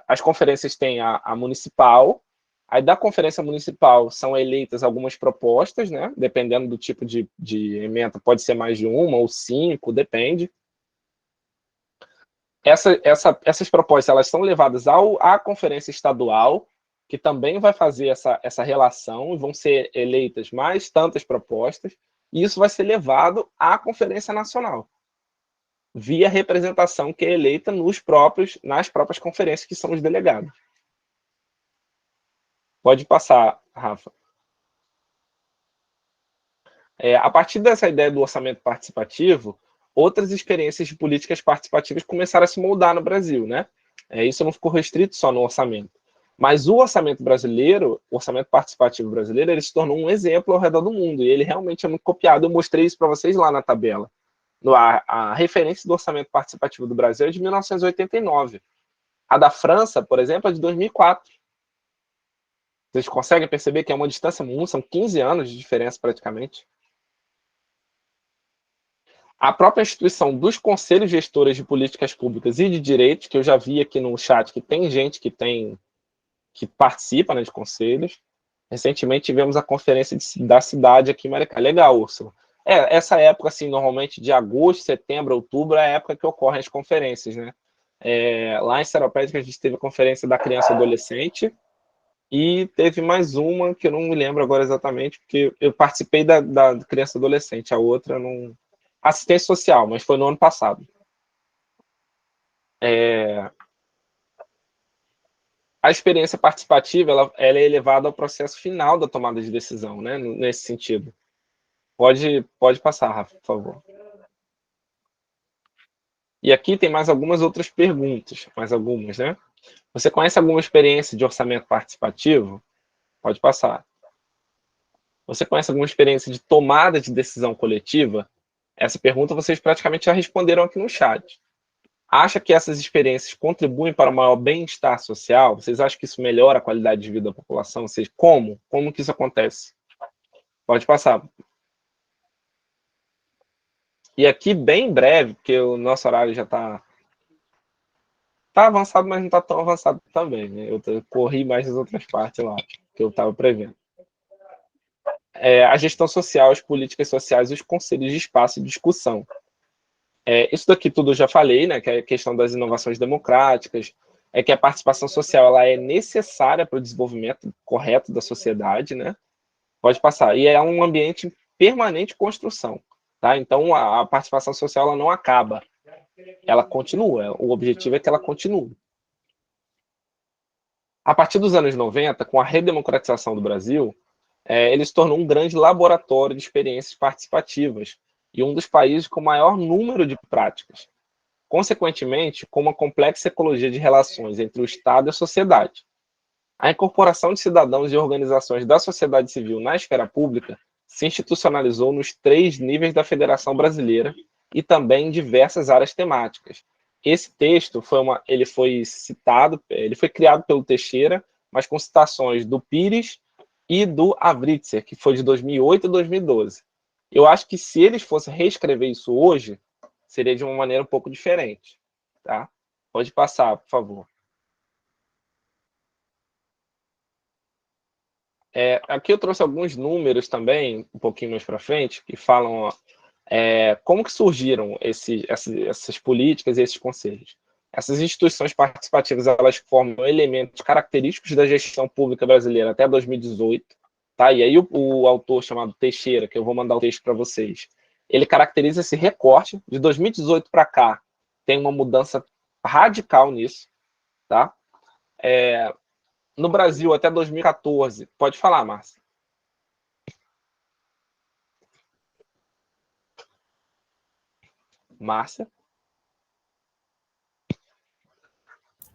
As conferências têm a municipal, Aí, da Conferência Municipal, são eleitas algumas propostas, né? Dependendo do tipo de ementa, pode ser mais de uma ou 5, depende. Essas propostas, elas são levadas à Conferência Estadual, que também vai fazer essa relação, e vão ser eleitas mais tantas propostas, e isso vai ser levado à Conferência Nacional, via representação que é eleita nas próprias conferências, que são os delegados. Pode passar, Rafa. A partir dessa ideia do orçamento participativo, outras experiências de políticas participativas começaram a se moldar no Brasil, né? Isso não ficou restrito só no orçamento. Mas o orçamento brasileiro, o orçamento participativo brasileiro, ele se tornou um exemplo ao redor do mundo, e ele realmente é muito copiado. Eu mostrei isso para vocês lá na tabela. A referência do orçamento participativo do Brasil é de 1989. A da França, por exemplo, é de 2004. Vocês conseguem perceber que é uma distância muito, são 15 anos de diferença praticamente. A própria instituição dos conselhos gestores de políticas públicas e de direitos, que eu já vi aqui no chat que tem gente que participa, né, de conselhos. Recentemente tivemos a conferência da cidade aqui em Maricá. Legal, Úrsula. Essa época, assim, normalmente de agosto, setembro, outubro, é a época que ocorrem as conferências, né? Lá em Seropédica a gente teve a conferência da criança e adolescente, e teve mais uma que eu não me lembro agora exatamente, porque eu participei da criança e adolescente, a outra não... Assistência social, mas foi no ano passado. A experiência participativa ela é elevada ao processo final da tomada de decisão, né? Nesse sentido. Pode passar, Rafa, por favor. E aqui tem mais algumas outras perguntas, né? Você conhece alguma experiência de orçamento participativo? Pode passar. Você conhece alguma experiência de tomada de decisão coletiva? Essa pergunta vocês praticamente já responderam aqui no chat. Acha que essas experiências contribuem para o maior bem-estar social? Vocês acham que isso melhora a qualidade de vida da população? Ou seja, como? Como que isso acontece? Pode passar. E aqui, bem breve, porque o nosso horário já está avançado, mas não está tão avançado também, né? Eu corri mais as outras partes lá, que eu estava prevendo. A gestão social, as políticas sociais e os conselhos de espaço e discussão. Isso daqui tudo eu já falei, né, que é a questão das inovações democráticas, que a participação social ela é necessária para o desenvolvimento correto da sociedade, né? Pode passar. E é um ambiente em permanente construção, tá? Então, a participação social ela não acaba, ela continua. O objetivo é que ela continue. A partir dos anos 90, com a redemocratização do Brasil, ele se tornou um grande laboratório de experiências participativas, e um dos países com maior número de práticas. Consequentemente, com uma complexa ecologia de relações entre o Estado e a sociedade. A incorporação de cidadãos e organizações da sociedade civil na esfera pública se institucionalizou nos 3 níveis da Federação Brasileira e também em diversas áreas temáticas. Esse texto ele foi criado pelo Teixeira, mas com citações do Pires e do Avritzer, que foi de 2008 e 2012. Eu acho que se eles fossem reescrever isso hoje, seria de uma maneira um pouco diferente. Tá? Pode passar, por favor. Aqui eu trouxe alguns números também, um pouquinho mais para frente, que falam como que surgiram essas políticas e esses conselhos. Essas instituições participativas elas formam elementos característicos da gestão pública brasileira até 2018. Tá? E aí o autor chamado Teixeira, que eu vou mandar o texto para vocês, ele caracteriza esse recorte. De 2018 para cá, tem uma mudança radical nisso. Tá? No Brasil, até 2014... Pode falar, Márcia. Márcia?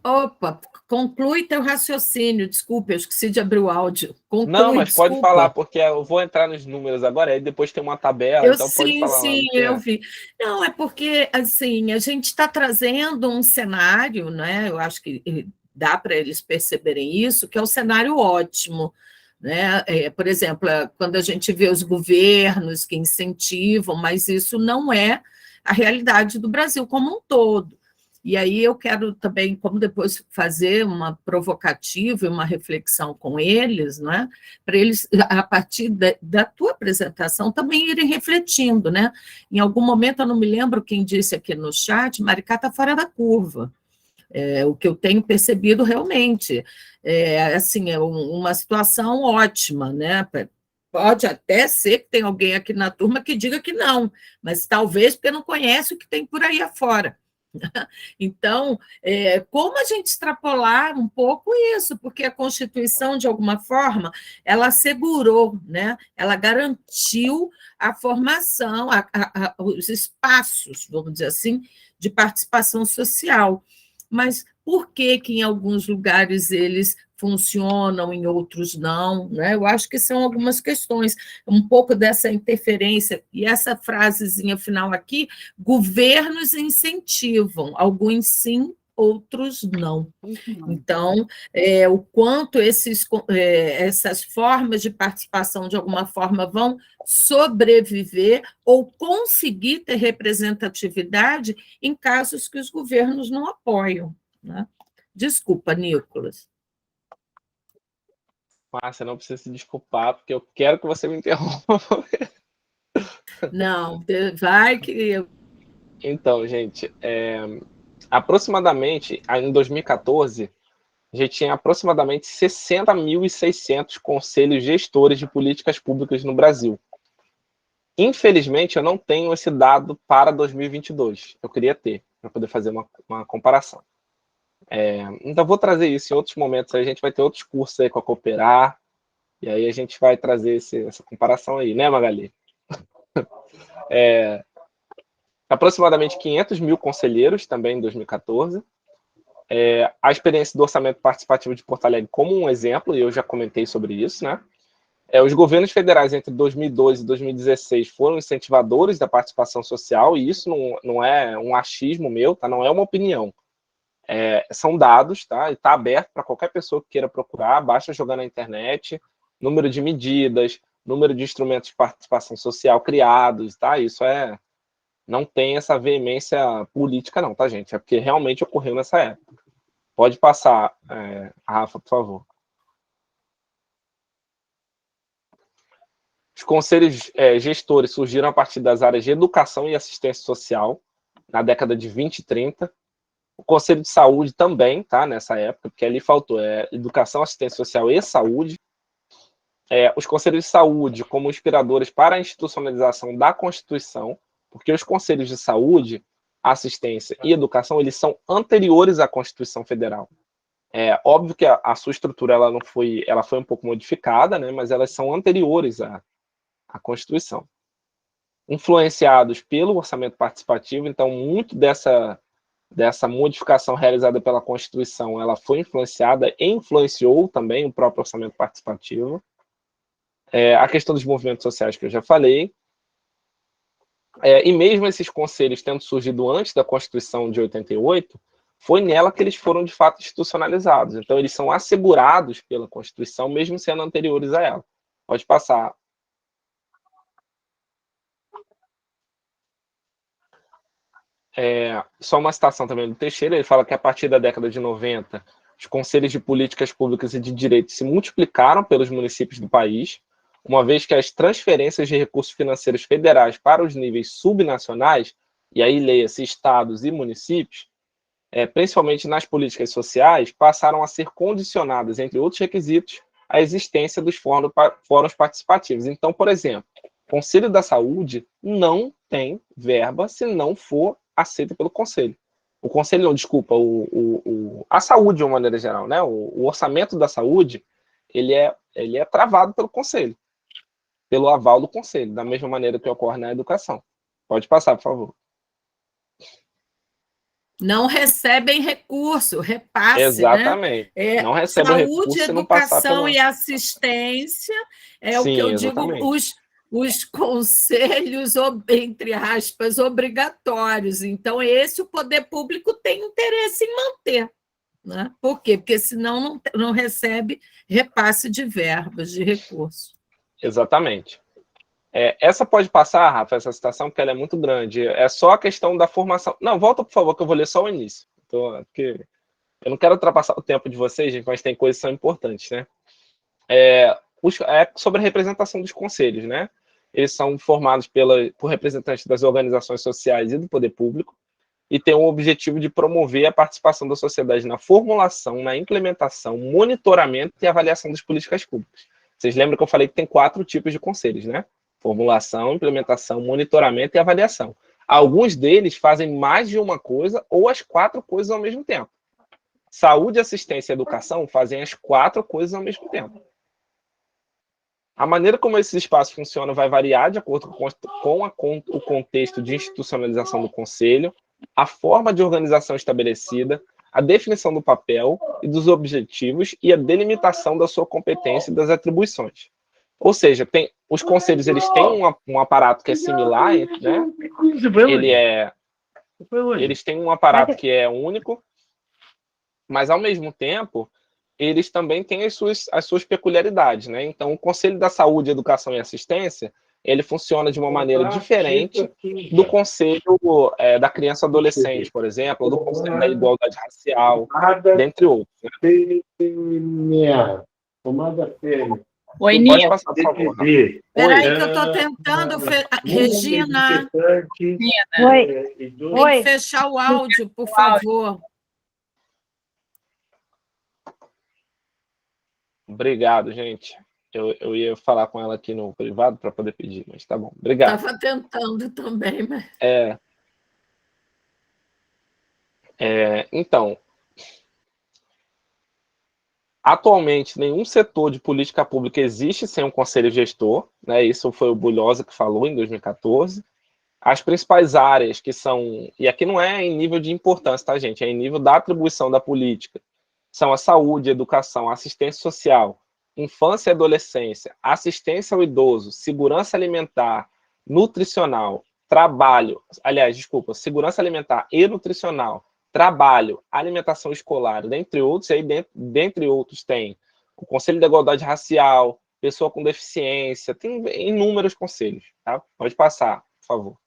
Opa, conclui teu raciocínio. Desculpa, eu esqueci de abrir o áudio. Conclui, não, mas desculpa. Pode falar, porque eu vou entrar nos números agora, aí depois tem uma tabela, então pode falar. Sim, eu vi. Não, é porque assim, a gente está trazendo um cenário, né? Eu acho que dá para eles perceberem isso, que é um cenário ótimo. Né? Por exemplo, quando a gente vê os governos que incentivam, mas isso não é a realidade do Brasil como um todo. E aí eu quero também, como depois, fazer uma provocativa e uma reflexão com eles, né? Para eles, a partir da tua apresentação, também irem refletindo, né? Em algum momento, eu não me lembro quem disse aqui no chat, Maricá está fora da curva. O que eu tenho percebido realmente assim, é uma situação ótima, né? Pode até ser que tenha alguém aqui na turma que diga que não, mas talvez porque não conhece o que tem por aí afora. Então, como a gente extrapolar um pouco isso? Porque a Constituição, de alguma forma, ela assegurou, né? Ela garantiu a formação, os espaços, vamos dizer assim, de participação social. Mas por que em alguns lugares eles funcionam, em outros não? Né? Eu acho que são algumas questões, um pouco dessa interferência, e essa frasezinha final aqui, governos incentivam, alguns sim, outros não. Então, o quanto essas formas de participação, de alguma forma, vão sobreviver ou conseguir ter representatividade em casos que os governos não apoiam. Né? Desculpa, Nicolas. Márcia, não precisa se desculpar, porque eu quero que você me interrompa. Não, vai que... Então, gente, aproximadamente, em 2014, a gente tinha aproximadamente 60.600 conselhos gestores de políticas públicas no Brasil. Infelizmente, eu não tenho esse dado para 2022. Eu queria ter, para poder fazer uma comparação. Então, vou trazer isso em outros momentos. A gente vai ter outros cursos aí com a Cooperar, e aí a gente vai trazer essa comparação aí, né, Magali? Aproximadamente 500 mil conselheiros também em 2014. A experiência do orçamento participativo de Porto Alegre como um exemplo, e eu já comentei sobre isso, né? Os governos federais entre 2012 e 2016 foram incentivadores da participação social, e isso não é um achismo meu, tá? Não é uma opinião. São dados, tá? E está aberto para qualquer pessoa que queira procurar, basta jogar na internet, número de medidas, número de instrumentos de participação social criados, tá? Isso não tem essa veemência política não, tá, gente? É porque realmente ocorreu nessa época. Pode passar, Rafa, por favor. Os conselhos gestores surgiram a partir das áreas de educação e assistência social, na década de 20 e 30. O Conselho de Saúde também, tá, nessa época, porque ali faltou educação, assistência social e saúde. Os conselhos de saúde como inspiradores para a institucionalização da Constituição, porque os conselhos de saúde, assistência e educação, eles são anteriores à Constituição Federal. Óbvio que a sua estrutura ela foi um pouco modificada, né, mas elas são anteriores à Constituição. Influenciados pelo orçamento participativo, então muito dessa modificação realizada pela Constituição, ela foi influenciada e influenciou também o próprio orçamento participativo. A questão dos movimentos sociais que eu já falei. E mesmo esses conselhos tendo surgido antes da Constituição de 88, foi nela que eles foram, de fato, institucionalizados. Então, eles são assegurados pela Constituição, mesmo sendo anteriores a ela. Pode passar. Só uma citação também do Teixeira, ele fala que a partir da década de 90, os conselhos de políticas públicas e de direito se multiplicaram pelos municípios do país, uma vez que as transferências de recursos financeiros federais para os níveis subnacionais, e aí leia-se estados e municípios, principalmente nas políticas sociais, passaram a ser condicionadas, entre outros requisitos, à existência dos fóruns participativos. Então, por exemplo, o Conselho da Saúde não tem verba se não for aceita pelo Conselho. O Conselho, não, desculpa, a saúde de uma maneira geral, né? O orçamento da saúde, ele é travado pelo Conselho, pelo aval do Conselho, da mesma maneira que ocorre na educação. Pode passar, por favor. Não recebem recurso, repasse. Exatamente. Não recebem saúde, recurso, não passar educação e assistência, Sim, o que eu exatamente. Digo, os conselhos, entre aspas, obrigatórios. Então, esse o poder público tem interesse em manter. Né? Por quê? Porque senão não recebe repasse de verbas, de recursos. Exatamente. Essa pode passar, Rafa, essa citação, porque ela é muito grande. É só a questão da formação. Não, volta, por favor, que eu vou ler só o início. Porque eu não quero ultrapassar o tempo de vocês, gente, mas tem coisas que são importantes, né? Sobre a representação dos conselhos, né? Eles são formados por representantes das organizações sociais e do poder público e têm o objetivo de promover a participação da sociedade na formulação, na implementação, monitoramento e avaliação das políticas públicas. Vocês lembram que eu falei que tem 4 tipos de conselhos, né? Formulação, implementação, monitoramento e avaliação. Alguns deles fazem mais de uma coisa ou as 4 coisas ao mesmo tempo. Saúde, assistência e educação fazem as 4 coisas ao mesmo tempo. A maneira como esse espaço funciona vai variar de acordo com o contexto de institucionalização do conselho, a forma de organização estabelecida, a definição do papel e dos objetivos e a delimitação da sua competência e das atribuições. Ou seja, os conselhos eles têm um aparato que é similar, né? Eles têm um aparato que é único, mas ao mesmo tempo eles também têm as suas peculiaridades, né? Então, o Conselho da Saúde, Educação e Assistência, ele funciona de uma maneira diferente do Conselho da Criança e Adolescente, por exemplo, ou do Conselho da Igualdade Racial, dentre outros. Né? Oi, Nico. Pode passar, por favor. Peraí que eu estou tentando... Regina! Oi. Tem que fechar o áudio, por favor. Obrigado, gente. Eu ia falar com ela aqui no privado para poder pedir, mas tá bom. Obrigado. Estava tentando também, mas... Então, atualmente, nenhum setor de política pública existe sem um conselho gestor, né? Isso foi o Bulhosa que falou em 2014. As principais áreas que são... E aqui não é em nível de importância, tá, gente? É em nível da atribuição da política. São a saúde, a educação, a assistência social, infância e adolescência, assistência ao idoso, segurança alimentar, nutricional, segurança alimentar e nutricional, trabalho, alimentação escolar, dentre outros, e aí dentre outros tem o Conselho da Igualdade Racial, pessoa com deficiência, tem inúmeros conselhos, tá? Pode passar, por favor.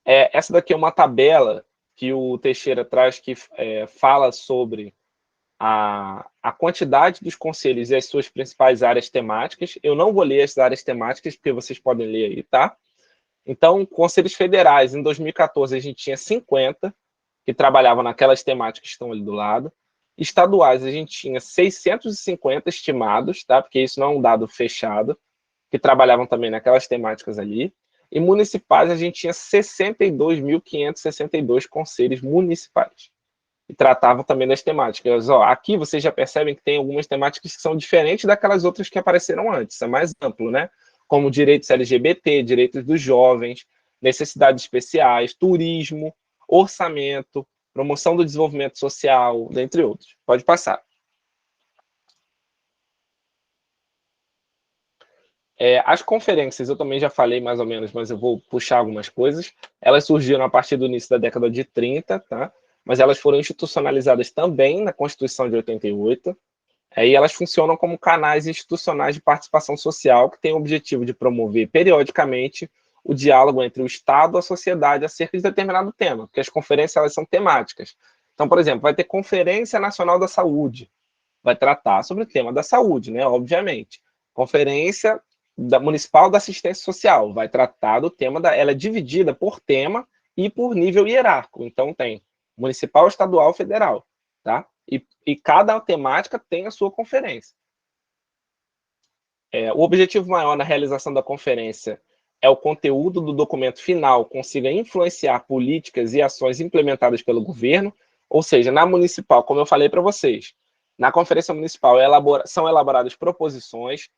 Essa daqui é uma tabela que o Teixeira traz que fala sobre a quantidade dos conselhos e as suas principais áreas temáticas. Eu não vou ler as áreas temáticas, porque vocês podem ler aí, tá? Então, conselhos federais, em 2014, a gente tinha 50 que trabalhavam naquelas temáticas que estão ali do lado. Estaduais, a gente tinha 650 estimados, tá? Porque isso não é um dado fechado, que trabalhavam também naquelas temáticas ali. E municipais, a gente tinha 62.562 conselhos municipais. E tratavam também das temáticas. Aqui vocês já percebem que tem algumas temáticas que são diferentes daquelas outras que apareceram antes. É mais amplo, né? Como direitos LGBT, direitos dos jovens, necessidades especiais, turismo, orçamento, promoção do desenvolvimento social, dentre outros. Pode passar. As conferências, eu também já falei mais ou menos, mas eu vou puxar algumas coisas. Elas surgiram a partir do início da década de 30, tá? Mas elas foram institucionalizadas também na Constituição de 88. E elas funcionam como canais institucionais de participação social que têm o objetivo de promover periodicamente o diálogo entre o Estado e a sociedade acerca de determinado tema, porque as conferências elas são temáticas. Então, por exemplo, vai ter Conferência Nacional da Saúde, vai tratar sobre o tema da saúde, né? Obviamente. Conferência Municipal da Assistência Social, vai tratar do tema ela é dividida por tema e por nível hierárquico. Então, tem municipal, estadual, federal, tá? E cada temática tem a sua conferência. O objetivo maior na realização da conferência é o conteúdo do documento final consiga influenciar políticas e ações implementadas pelo governo, ou seja, na municipal, como eu falei para vocês, na conferência municipal são elaboradas proposições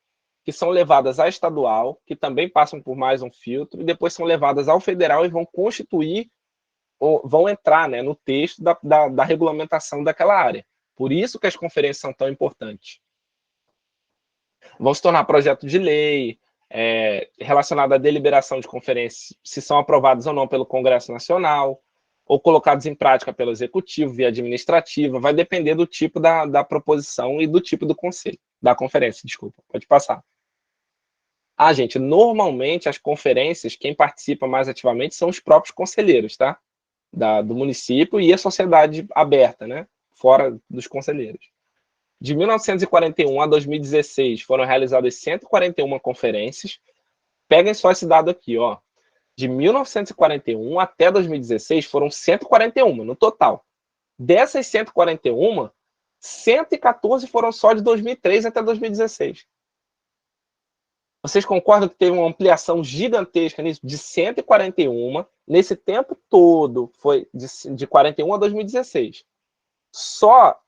que são levadas à estadual, que também passam por mais um filtro, e depois são levadas ao federal e vão constituir, ou vão entrar, né, no texto da regulamentação daquela área. Por isso que as conferências são tão importantes. Vão se tornar projeto de lei, relacionado à deliberação de conferências, se são aprovados ou não pelo Congresso Nacional, ou colocados em prática pelo Executivo, via administrativa, vai depender do tipo da proposição e do tipo do conselho, da conferência, desculpa, pode passar. Gente, normalmente as conferências, quem participa mais ativamente são os próprios conselheiros, tá? do município e a sociedade aberta, né? Fora dos conselheiros. De 1941 a 2016 foram realizadas 141 conferências. Peguem só esse dado aqui, ó. De 1941 até 2016 foram 141 no total. Dessas 141, 114 foram só de 2003 até 2016. Vocês concordam que teve uma ampliação gigantesca nisso? De 141, nesse tempo todo, foi de 41 a 2016. Só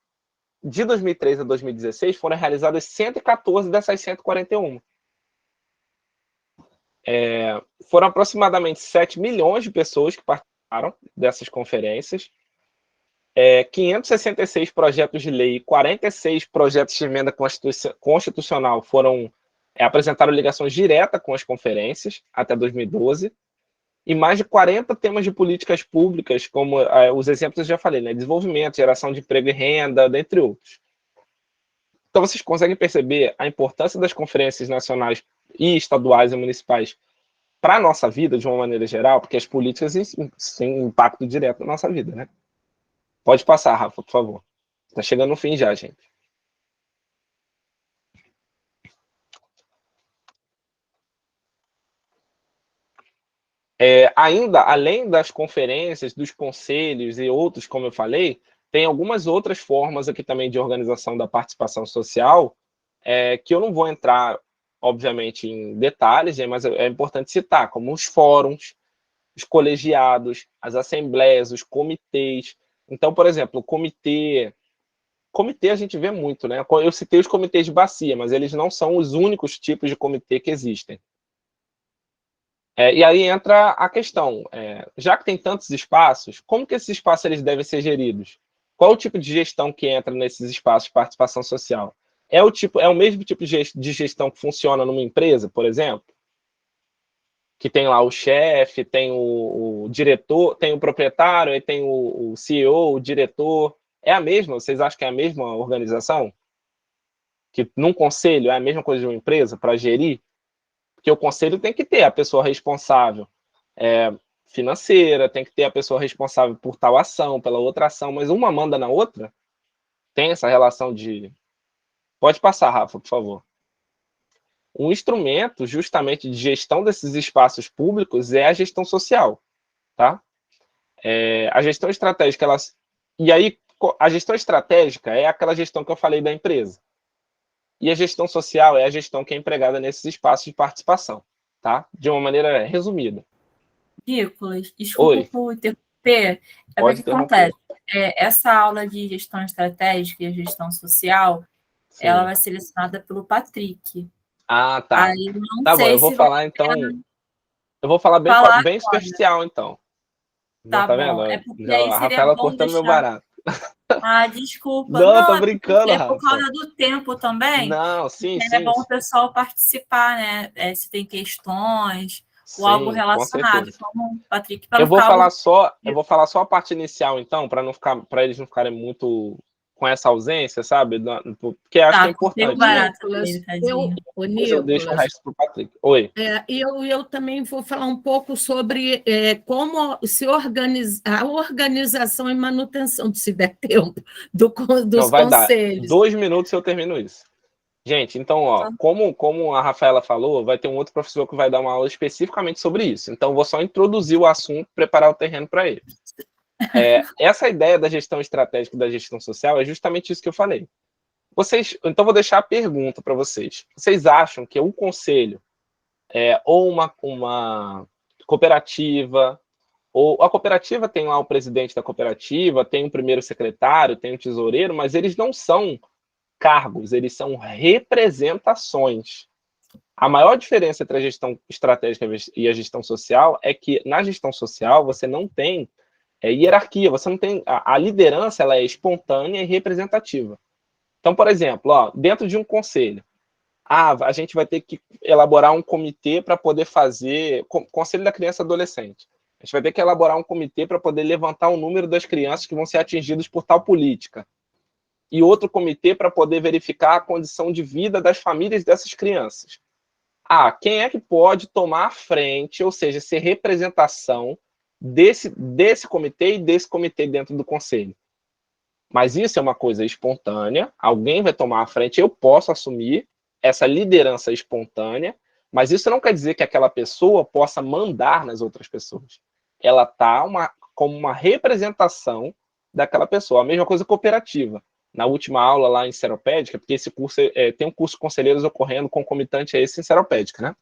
de 2003 a 2016 foram realizadas 114 dessas 141. Foram aproximadamente 7 milhões de pessoas que participaram dessas conferências. 566 projetos de lei e 46 projetos de emenda constitucional apresentaram ligações diretas com as conferências até 2012, e mais de 40 temas de políticas públicas, como os exemplos que eu já falei, né? Desenvolvimento, geração de emprego e renda, dentre outros. Então, vocês conseguem perceber a importância das conferências nacionais e estaduais e municipais para a nossa vida, de uma maneira geral, porque as políticas têm impacto direto na nossa vida, né? Pode passar, Rafa, por favor. Está chegando no fim já, gente. Ainda, além das conferências, dos conselhos e outros, como eu falei, tem algumas outras formas aqui também de organização da participação social, que eu não vou entrar, obviamente, em detalhes, mas é importante citar, como os fóruns, os colegiados, as assembleias, os comitês. Então, por exemplo, o comitê a gente vê muito, né? Eu citei os comitês de bacia, mas eles não são os únicos tipos de comitê que existem. E aí entra a questão, já que tem tantos espaços, como que esses espaços eles devem ser geridos? Qual o tipo de gestão que entra nesses espaços de participação social? É o mesmo tipo de gestão que funciona numa empresa, por exemplo? Que tem lá o chefe, tem o diretor, tem o proprietário, aí tem o CEO, o diretor. É a mesma? Vocês acham que é a mesma organização? Que num conselho é a mesma coisa de uma empresa para gerir? Porque o conselho tem que ter a pessoa responsável financeira, tem que ter a pessoa responsável por tal ação, pela outra ação, mas uma manda na outra? Tem essa relação de... Pode passar, Rafa, por favor. Um instrumento, justamente, de gestão desses espaços públicos é a gestão social, tá? A gestão estratégica, E aí, a gestão estratégica é aquela gestão que eu falei da empresa. E a gestão social é a gestão que é empregada nesses espaços de participação, tá? De uma maneira resumida. Nicolas, desculpa por interromper. O que acontece? Essa aula de gestão estratégica e gestão social, sim, ela vai ser lecionada pelo Patrick. Ah, tá. Aí, não tá sei bom, eu vou falar, então... Eu vou falar bem superficial, então. Tá bom. Vendo? É porque aí a Rafaela cortando meu barato. Desculpa. Não, tô brincando, Rafa. É por causa do tempo também. Não, sim. É bom o pessoal participar, né? Se tem questões, sim, ou algo relacionado. Como o Patrick, eu vou falar só a parte inicial, então, para eles não ficarem muito com essa ausência, sabe? Porque acho que é importante. Eu deixo o resto para o Patrick. Oi. Eu também vou falar um pouco sobre como se organizar, a organização e manutenção, se der tempo, dos conselhos. 2 minutos eu termino isso. Gente, então, como a Rafaela falou, vai ter um outro professor que vai dar uma aula especificamente sobre isso. Então, vou só introduzir o assunto, preparar o terreno para ele. Essa ideia da gestão estratégica e da gestão social é justamente isso que eu falei. Então, vou deixar a pergunta para vocês. Vocês acham que um conselho ou uma cooperativa, ou a cooperativa tem lá o presidente da cooperativa, tem o primeiro secretário, tem o tesoureiro, mas eles não são cargos, eles são representações. A maior diferença entre a gestão estratégica e a gestão social é que na gestão social você não tem hierarquia, você não tem a liderança, ela é espontânea e representativa. Então, por exemplo, dentro de um conselho, a gente vai ter que elaborar um comitê para poder fazer conselho da criança e adolescente. A gente vai ter que elaborar um comitê para poder levantar o número das crianças que vão ser atingidas por tal política. E outro comitê para poder verificar a condição de vida das famílias dessas crianças. Quem é que pode tomar a frente, ou seja, ser representação desse comitê e desse comitê dentro do conselho. Mas isso é uma coisa espontânea, alguém vai tomar a frente, eu posso assumir essa liderança espontânea, mas isso não quer dizer que aquela pessoa possa mandar nas outras pessoas. Ela está como uma representação daquela pessoa. A mesma coisa cooperativa. Na última aula lá em Seropédica, porque esse curso tem um curso de conselheiros ocorrendo concomitante a esse em Seropédica, né?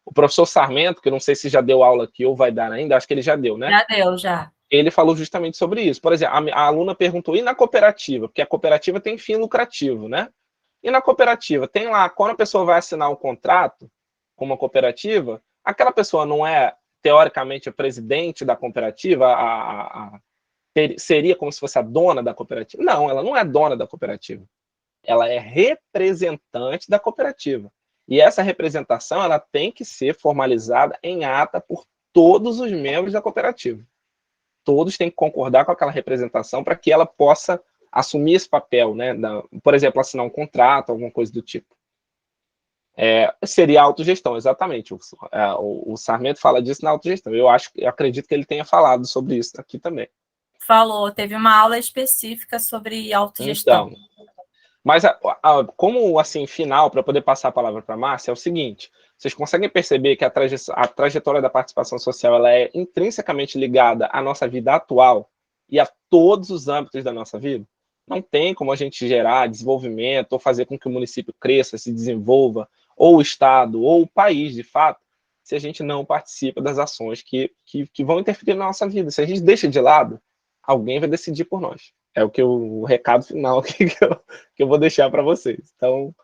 O professor Sarmento, que eu não sei se já deu aula aqui ou vai dar ainda, acho que ele já deu, né? Já deu, já. Ele falou justamente sobre isso. Por exemplo, a aluna perguntou, e na cooperativa? Porque a cooperativa tem fim lucrativo, né? E na cooperativa, tem lá, quando a pessoa vai assinar um contrato com uma cooperativa, aquela pessoa não é, teoricamente, a presidente da cooperativa, seria como se fosse a dona da cooperativa? Não, ela não é dona da cooperativa. Ela é representante da cooperativa. E essa representação ela tem que ser formalizada em ata por todos os membros da cooperativa. Todos têm que concordar com aquela representação para que ela possa assumir esse papel, né? Por exemplo, assinar um contrato, alguma coisa do tipo. Seria autogestão, exatamente. O Sarmento fala disso na autogestão. Eu acredito que ele tenha falado sobre isso aqui também. Falou, teve uma aula específica sobre autogestão. Então, mas como assim, final, para poder passar a palavra para a Márcia, é o seguinte: vocês conseguem perceber que a trajetória da participação social ela é intrinsecamente ligada à nossa vida atual e a todos os âmbitos da nossa vida? Não tem como a gente gerar desenvolvimento ou fazer com que o município cresça, se desenvolva, ou o Estado, ou o país, de fato, se a gente não participa das ações que vão interferir na nossa vida. Se a gente deixa de lado, alguém vai decidir por nós. É o recado final que eu vou deixar para vocês. Então, muito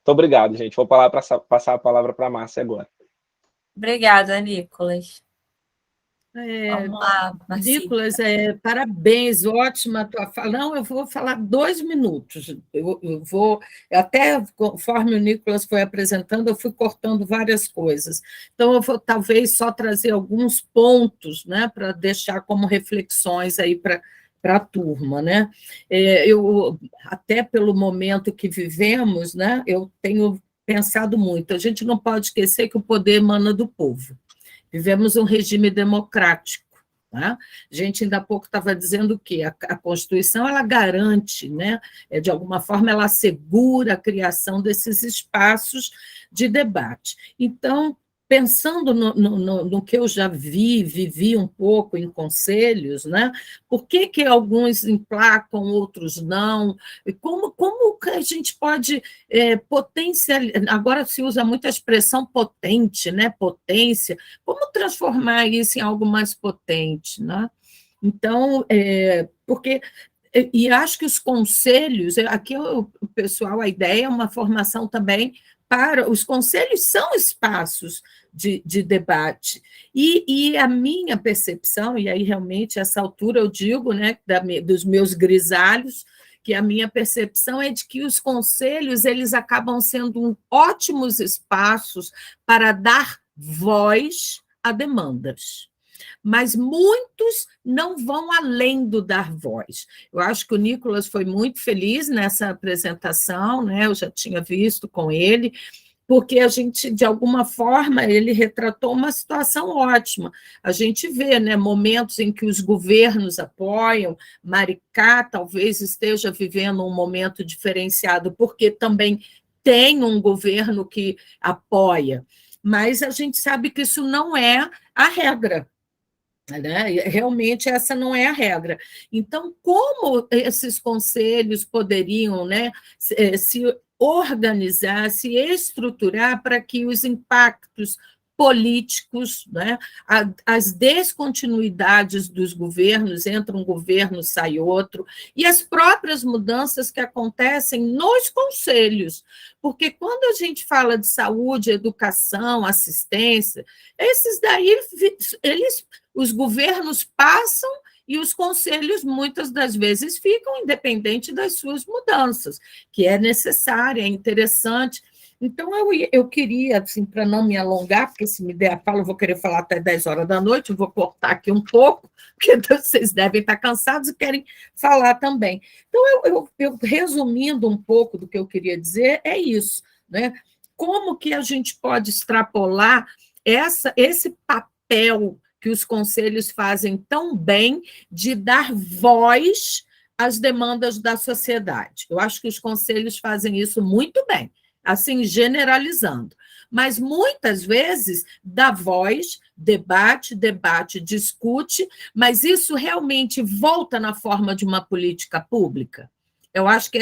obrigado, gente. Vou passar a palavra para a Márcia agora. Obrigada, Nicolas. Vamos lá, Marcia. Nicolas, parabéns, ótima a tua fala. Não, eu vou falar 2 minutos. Eu vou, até conforme o Nicolas foi apresentando, eu fui cortando várias coisas. Então, eu vou talvez só trazer alguns pontos, né, para deixar como reflexões aí para a turma, né? Eu, até pelo momento que vivemos, né, eu tenho pensado muito. A gente não pode esquecer que o poder emana do povo. Vivemos um regime democrático. Tá? A gente ainda há pouco estava dizendo que a Constituição ela garante, né, de alguma forma, ela assegura a criação desses espaços de debate. Então, pensando no que eu já vivi um pouco em conselhos, né? Por que alguns emplacam, outros não? Como que a gente pode potencializar? Agora se usa muito a expressão potente, né? Potência. Como transformar isso em algo mais potente, né? Então, porque... E acho que os conselhos, aqui o pessoal, a ideia é uma formação também para... Os conselhos são espaços de debate. E a minha percepção, e aí realmente, essa altura eu digo, né, dos meus grisalhos, que a minha percepção é de que os conselhos eles acabam sendo ótimos espaços para dar voz a demandas. Mas muitos não vão além do dar voz. Eu acho que o Nicolas foi muito feliz nessa apresentação, né? Eu já tinha visto com ele, porque a gente, de alguma forma, ele retratou uma situação ótima. A gente vê, né, momentos em que os governos apoiam, Maricá talvez esteja vivendo um momento diferenciado, porque também tem um governo que apoia, mas a gente sabe que isso não é a regra. Né? Realmente essa não é a regra. Então, como esses conselhos poderiam, né, se organizar, se estruturar para que os impactos políticos, né, as descontinuidades dos governos, entra um governo, sai outro, e as próprias mudanças que acontecem nos conselhos, porque quando a gente fala de saúde, educação, assistência, esses daí, os governos passam e os conselhos, muitas das vezes, ficam independente das suas mudanças, que é necessária, é interessante. Então, eu queria, assim, para não me alongar, porque se me der a fala, eu vou querer falar até 10 horas da noite, eu vou cortar aqui um pouco, porque vocês devem estar cansados e querem falar também. Então, eu resumindo um pouco do que eu queria dizer, é isso, né? Como que a gente pode extrapolar esse papel que os conselhos fazem tão bem de dar voz às demandas da sociedade. Eu acho que os conselhos fazem isso muito bem, assim, generalizando. Mas, muitas vezes, dá voz, debate, discute, mas isso realmente volta na forma de uma política pública? Eu acho que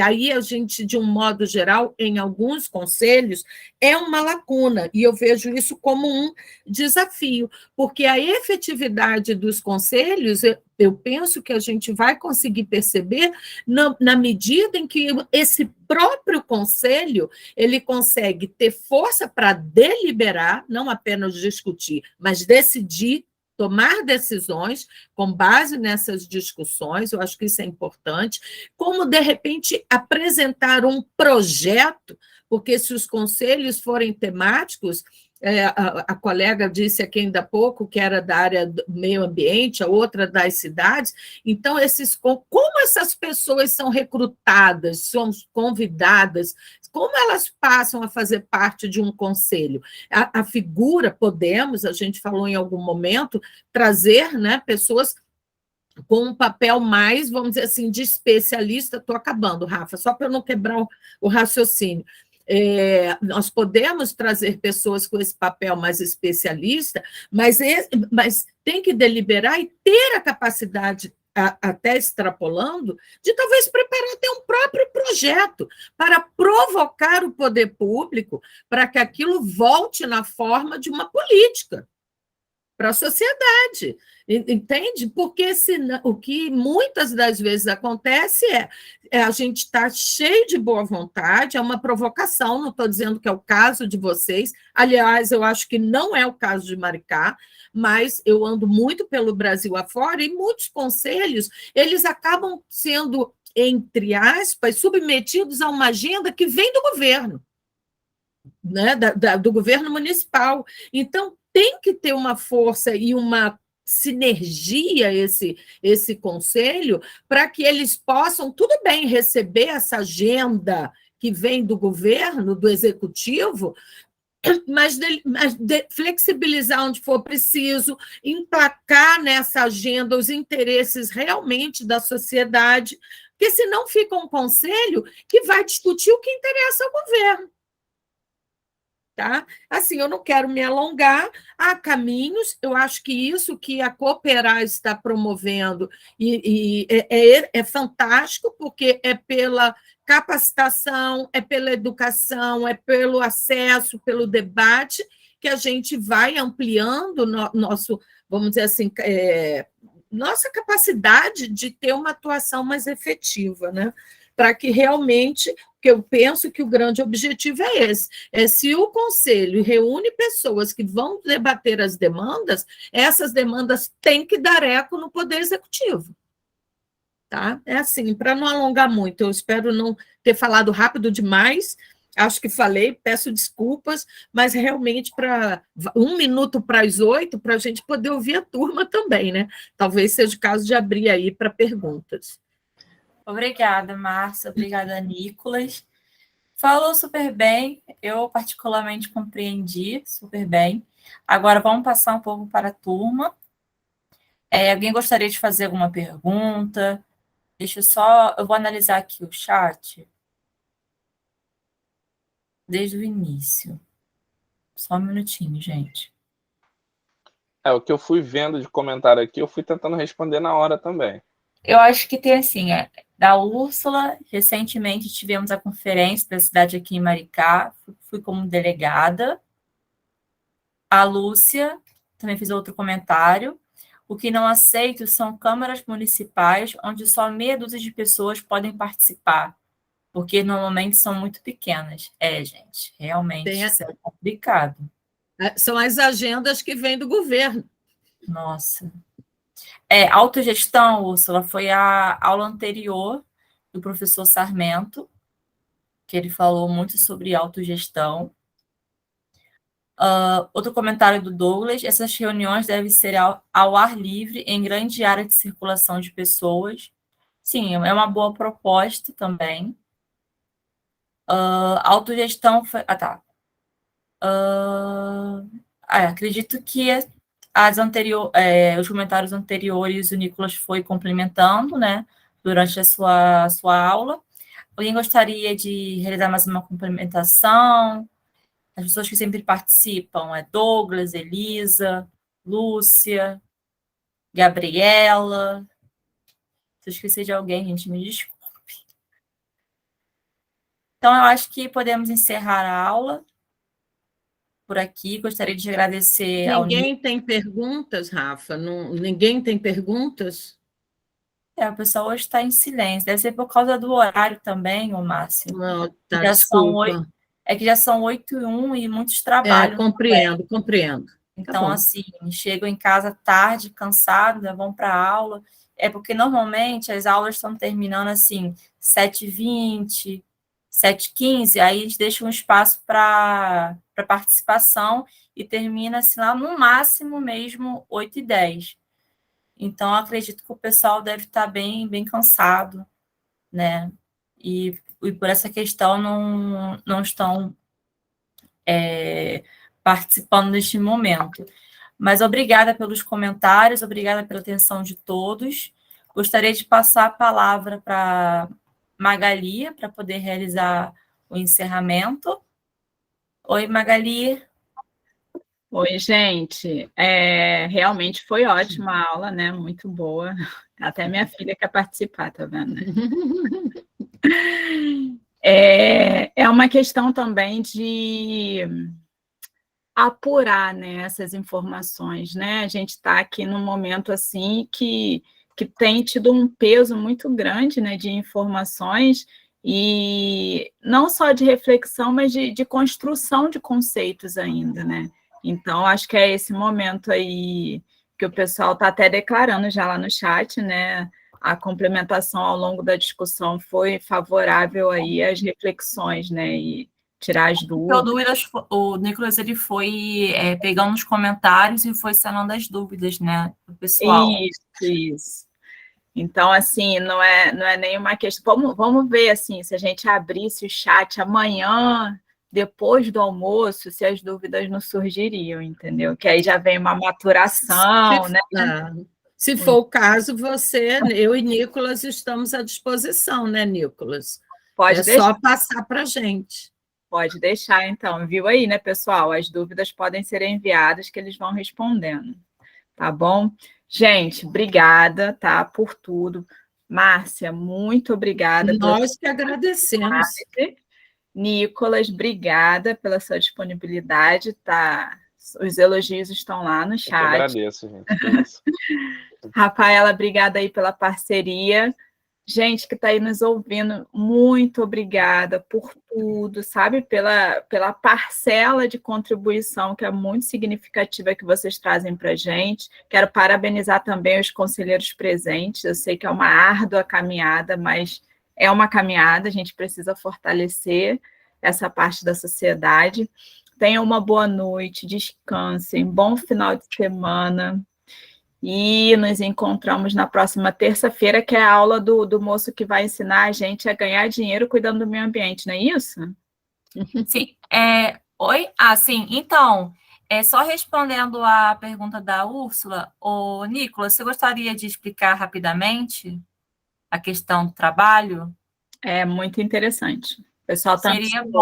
aí a gente, de um modo geral, em alguns conselhos, é uma lacuna, e eu vejo isso como um desafio, porque a efetividade dos conselhos, eu penso que a gente vai conseguir perceber na medida em que esse próprio conselho ele consegue ter força para deliberar, não apenas discutir, mas decidir, tomar decisões com base nessas discussões, eu acho que isso é importante, como, de repente, apresentar um projeto, porque se os conselhos forem temáticos, a colega disse aqui ainda há pouco que era da área do meio ambiente, a outra das cidades, então, como essas pessoas são recrutadas, são convidadas, como elas passam a fazer parte de um conselho? A figura, a gente falou em algum momento, trazer, né, pessoas com um papel mais, vamos dizer assim, de especialista. Estou acabando, Rafa, só para eu não quebrar o raciocínio. Nós podemos trazer pessoas com esse papel mais especialista, mas tem que deliberar e ter a capacidade, até extrapolando, de talvez preparar até um próprio projeto para provocar o poder público para que aquilo volte na forma de uma política para a sociedade, entende? Porque o que muitas das vezes acontece a gente está cheio de boa vontade, é uma provocação, não estou dizendo que é o caso de vocês, aliás, eu acho que não é o caso de Maricá, mas eu ando muito pelo Brasil afora e muitos conselhos, eles acabam sendo, entre aspas, submetidos a uma agenda que vem do governo, né, do governo municipal. Então, tem que ter uma força e uma sinergia esse conselho para que eles possam, tudo bem, receber essa agenda que vem do governo, do executivo, mas flexibilizar onde for preciso, emplacar nessa agenda os interesses realmente da sociedade, porque senão fica um conselho que vai discutir o que interessa ao governo. Tá? Assim, eu não quero me alongar, há caminhos, eu acho que isso que a Cooperar está promovendo é fantástico, porque é pela capacitação, é pela educação, é pelo acesso, pelo debate, que a gente vai ampliando nosso, vamos dizer assim, nossa capacidade de ter uma atuação mais efetiva, né? Para que realmente, que eu penso que o grande objetivo é esse, se o Conselho reúne pessoas que vão debater as demandas, essas demandas têm que dar eco no Poder Executivo. Tá? É assim, para não alongar muito, eu espero não ter falado rápido demais, acho que falei, peço desculpas, mas realmente para 7:01 para a gente poder ouvir a turma também, né? Talvez seja o caso de abrir aí para perguntas. Obrigada, Márcia. Obrigada, Nicolas. Falou super bem. Eu, particularmente, compreendi super bem. Agora, vamos passar um pouco para a turma. Alguém gostaria de fazer alguma pergunta? Eu vou analisar aqui o chat desde o início. Só um minutinho, gente. O que eu fui vendo de comentário aqui, eu fui tentando responder na hora também. Eu acho que tem assim, da Úrsula, recentemente tivemos a conferência da cidade aqui em Maricá, fui como delegada. A Lúcia também fez outro comentário. O que não aceito são câmaras municipais, onde só meia dúzia de pessoas podem participar, porque normalmente são muito pequenas. Gente, realmente isso é complicado. São as agendas que vêm do governo. Nossa. Autogestão, Úrsula, foi a aula anterior do professor Sarmento, que ele falou muito sobre autogestão. Outro comentário do Douglas: essas reuniões devem ser ao ar livre, em grande área de circulação de pessoas. Sim, é uma boa proposta também. Autogestão... acredito que os comentários anteriores, o Nicolas foi complementando, né, durante a sua aula. Alguém gostaria de realizar mais uma complementação? As pessoas que sempre participam é Douglas, Elisa, Lúcia, Gabriela. Se eu esquecer de alguém, gente, me desculpe. Então, eu acho que podemos encerrar a aula por aqui. Gostaria de agradecer ao Ninguém tem perguntas, Rafa? Ninguém tem perguntas? o pessoal hoje está em silêncio. Deve ser por causa do horário também, ô Márcio. Não, tá, Já são desculpa. que já são 8h01 e muitos trabalhos. Compreendo. Então, Tá, assim, chegam em casa tarde, cansados, vão para a aula. É porque, normalmente, as aulas estão terminando, assim, 7h20, 7h15, aí a gente deixa um espaço para participação e termina, assim, lá no máximo mesmo 8h10. Então, acredito que o pessoal deve estar bem, bem cansado, né? E por essa questão não estão participando neste momento. Mas obrigada pelos comentários, obrigada pela atenção de todos. Gostaria de passar a palavra para Magali, para poder realizar o encerramento. Oi, Magali. Oi, gente. Realmente foi ótima a aula, né? Muito boa. Até minha filha quer participar, tá vendo? É uma questão também de apurar, né, essas informações, né? A gente está aqui num momento assim que tem tido um peso muito grande, né, de informações, e não só de reflexão, mas de construção de conceitos ainda, né? Então, acho que é esse momento aí que o pessoal está até declarando já lá no chat, né? A complementação ao longo da discussão foi favorável aí às reflexões, né? E tirar as dúvidas. O Nicolas, ele foi pegando os comentários e foi sanando as dúvidas, né, do pessoal. Isso. Então, assim, não é nenhuma questão. Vamos ver, assim, se a gente abrisse o chat amanhã, depois do almoço, se as dúvidas não surgiriam, entendeu? Que aí já vem uma maturação, né? Se for o caso, eu e Nicolas estamos à disposição, né, Nicolas? Pode deixar. Só passar para a gente. Pode deixar, então. Viu aí, né, pessoal? As dúvidas podem ser enviadas, que eles vão respondendo. Tá bom? Gente, obrigada, tá, por tudo. Márcia, muito obrigada. Nós que agradecemos. Nicolas, obrigada pela sua disponibilidade, tá? Os elogios estão lá no chat. Eu agradeço, gente. Rafaela, obrigada aí pela parceria. Gente que está aí nos ouvindo, muito obrigada por tudo, sabe? Pela parcela de contribuição que é muito significativa que vocês trazem para a gente. Quero parabenizar também os conselheiros presentes. Eu sei que é uma árdua caminhada, mas é uma caminhada, a gente precisa fortalecer essa parte da sociedade. Tenham uma boa noite, descansem, bom final de semana. E nos encontramos na próxima terça-feira, que é a aula do moço que vai ensinar a gente a ganhar dinheiro cuidando do meio ambiente, não é isso? Sim. Oi? Sim. Então, só respondendo à pergunta da Úrsula, o Nicolas, você gostaria de explicar rapidamente a questão do trabalho? É muito interessante. O pessoal tá Seria bom.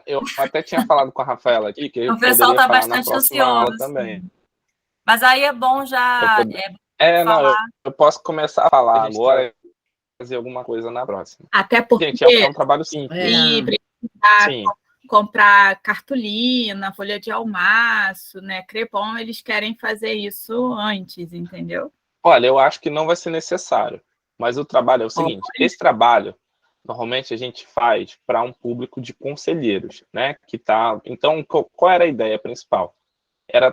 Eu até tinha falado com a Rafaela aqui, que o pessoal está bastante ansioso também. Mas aí é bom já eu posso começar a falar agora e fazer alguma coisa na próxima. Até porque gente, é um trabalho simples. Comprar cartolina, folha de almaço, né? Crepom, eles querem fazer isso antes, entendeu? Olha, eu acho que não vai ser necessário, mas o trabalho é o seguinte, esse trabalho, normalmente a gente faz para um público de conselheiros, né? Então, qual era a ideia principal? Era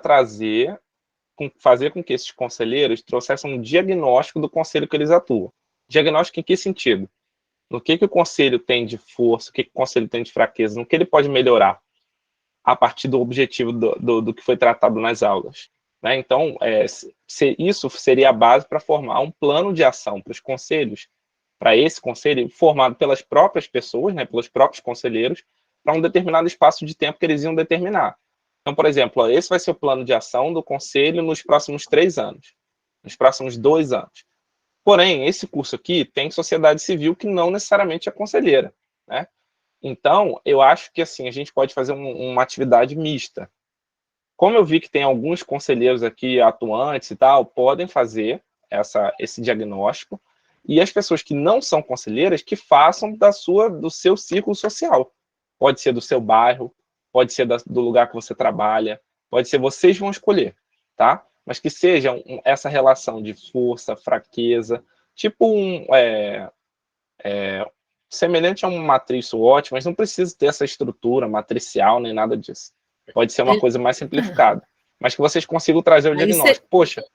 fazer com que esses conselheiros trouxessem um diagnóstico do conselho que eles atuam. Diagnóstico em que sentido? No que o conselho tem de força, o que o conselho tem de fraqueza, no que ele pode melhorar a partir do objetivo do que foi tratado nas aulas. Né? Então, isso seria a base para formar um plano de ação para os conselhos, para esse conselho, formado pelas próprias pessoas, né, pelos próprios conselheiros, para um determinado espaço de tempo que eles iam determinar. Então, por exemplo, ó, esse vai ser o plano de ação do Conselho nos próximos 3 anos, nos próximos 2 anos. Porém, esse curso aqui tem sociedade civil que não necessariamente é conselheira, né? Então, eu acho que assim a gente pode fazer uma atividade mista. Como eu vi que tem alguns conselheiros aqui atuantes e tal, podem fazer esse diagnóstico, e as pessoas que não são conselheiras que façam do seu círculo social. Pode ser do seu bairro, pode ser do lugar que você trabalha, pode ser, vocês vão escolher, tá? Mas que seja essa relação de força, fraqueza, tipo semelhante a uma matriz SWOT, mas não precisa ter essa estrutura matricial nem nada disso. Pode ser uma coisa mais simplificada, mas que vocês consigam trazer o diagnóstico. Poxa,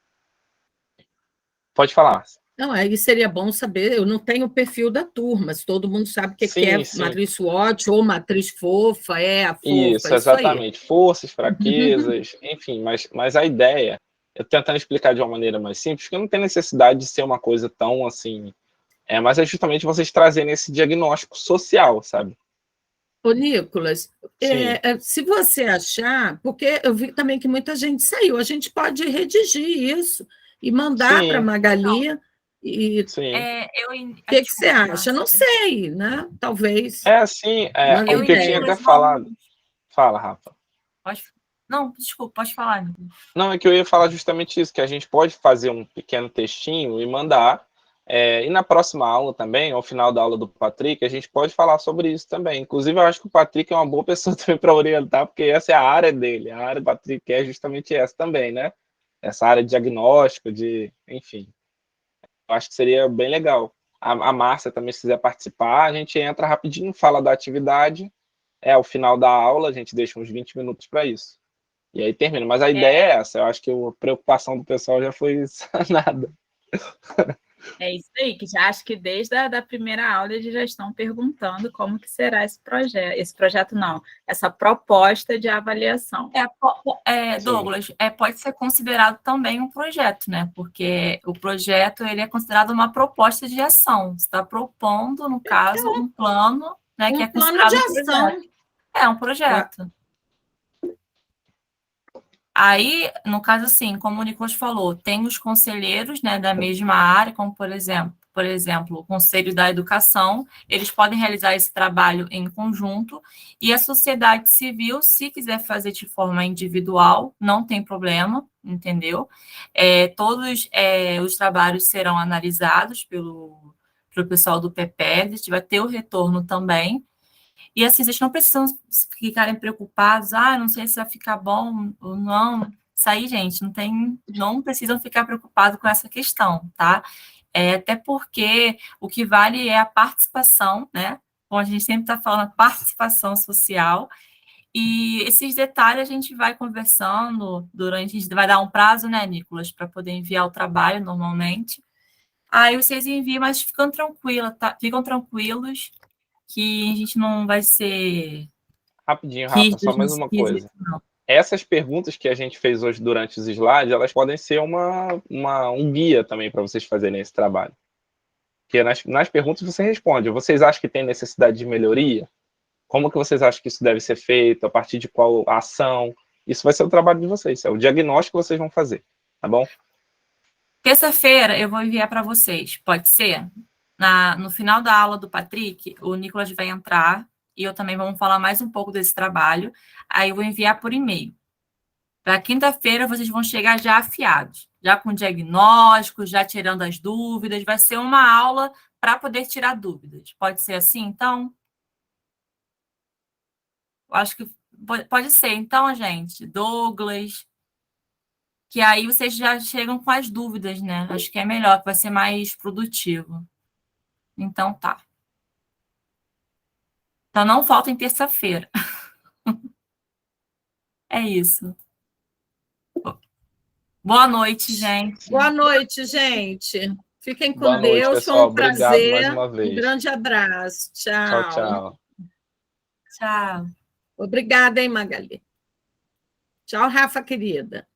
pode falar. Não, aí seria bom saber, eu não tenho o perfil da turma, se todo mundo sabe o que é matriz SWOT ou matriz fofa, a fofa, isso exatamente, aí. Forças, fraquezas, enfim, mas a ideia, eu tentando explicar de uma maneira mais simples, que não tem necessidade de ser uma coisa tão assim, mas é justamente vocês trazerem esse diagnóstico social, sabe? Ô, Nicolas, se você achar, porque eu vi também que muita gente saiu, a gente pode redigir isso e mandar para a Magali. E o que você acha? Não sei, né? Talvez. O que eu tinha até falado. Fala, Rafa. Não, desculpa, pode falar. Não, é que eu ia falar justamente isso, que a gente pode fazer um pequeno textinho e mandar. E na próxima aula também, ao final da aula do Patrick, a gente pode falar sobre isso também. Inclusive, eu acho que o Patrick é uma boa pessoa também para orientar, porque essa é a área dele. A área do Patrick é justamente essa também, né? Essa área de diagnóstico, enfim. Eu acho que seria bem legal. A Márcia também, se quiser participar, a gente entra rapidinho, fala da atividade, ao final da aula, a gente deixa uns 20 minutos para isso. E aí termina. Mas a ideia é essa, eu acho que a preocupação do pessoal já foi sanada. É isso aí, que já acho que desde a primeira aula eles já estão perguntando como que será esse projeto não, essa proposta de avaliação. Douglas, pode ser considerado também um projeto, né? Porque o projeto ele é considerado uma proposta de ação. Você está propondo, no caso, um plano, né? Que é considerado plano de ação. É um projeto. Aí, no caso, assim, como o Nicolas falou, tem os conselheiros, né, da mesma área, como, por exemplo, o Conselho da Educação, eles podem realizar esse trabalho em conjunto, e a sociedade civil, se quiser fazer de forma individual, não tem problema, entendeu? Todos os trabalhos serão analisados pelo pessoal do PPE, a gente vai ter o retorno também. E assim, vocês não precisam ficarem preocupados, não sei se vai ficar bom ou não. Isso aí, gente, não precisam ficar preocupados com essa questão, tá? Até porque o que vale é a participação, né? Como a gente sempre está falando, a participação social. E esses detalhes a gente vai conversando a gente vai dar um prazo, né, Nicolas, para poder enviar o trabalho normalmente. Aí vocês enviam, mas ficam tranquilos, tá? Ficam tranquilos que a gente não vai ser... Rapidinho, Rafa, só mais uma coisa. Não. Essas perguntas que a gente fez hoje durante os slides, elas podem ser um guia também para vocês fazerem esse trabalho. Porque nas perguntas você responde, vocês acham que tem necessidade de melhoria? Como que vocês acham que isso deve ser feito? A partir de qual ação? Isso vai ser o trabalho de vocês, é o diagnóstico que vocês vão fazer, tá bom? Terça-feira eu vou enviar para vocês, pode ser? No final da aula do Patrick, o Nicolas vai entrar e eu também vamos falar mais um pouco desse trabalho. Aí eu vou enviar por e-mail. Para quinta-feira, vocês vão chegar já afiados, já com diagnóstico, já tirando as dúvidas. Vai ser uma aula para poder tirar dúvidas. Pode ser assim, então? Eu acho que pode ser. Então, gente, Douglas, que aí vocês já chegam com as dúvidas, né? Acho que é melhor, que vai ser mais produtivo. Então, tá. Então, não falta em terça-feira. É isso. Boa noite, gente. Boa noite, gente. Fiquem com Boa Deus. Noite, pessoal. Foi um prazer. Mais uma vez. Um grande abraço. Tchau. Tchau, tchau. Tchau. Obrigada, hein, Magali. Tchau, Rafa, querida.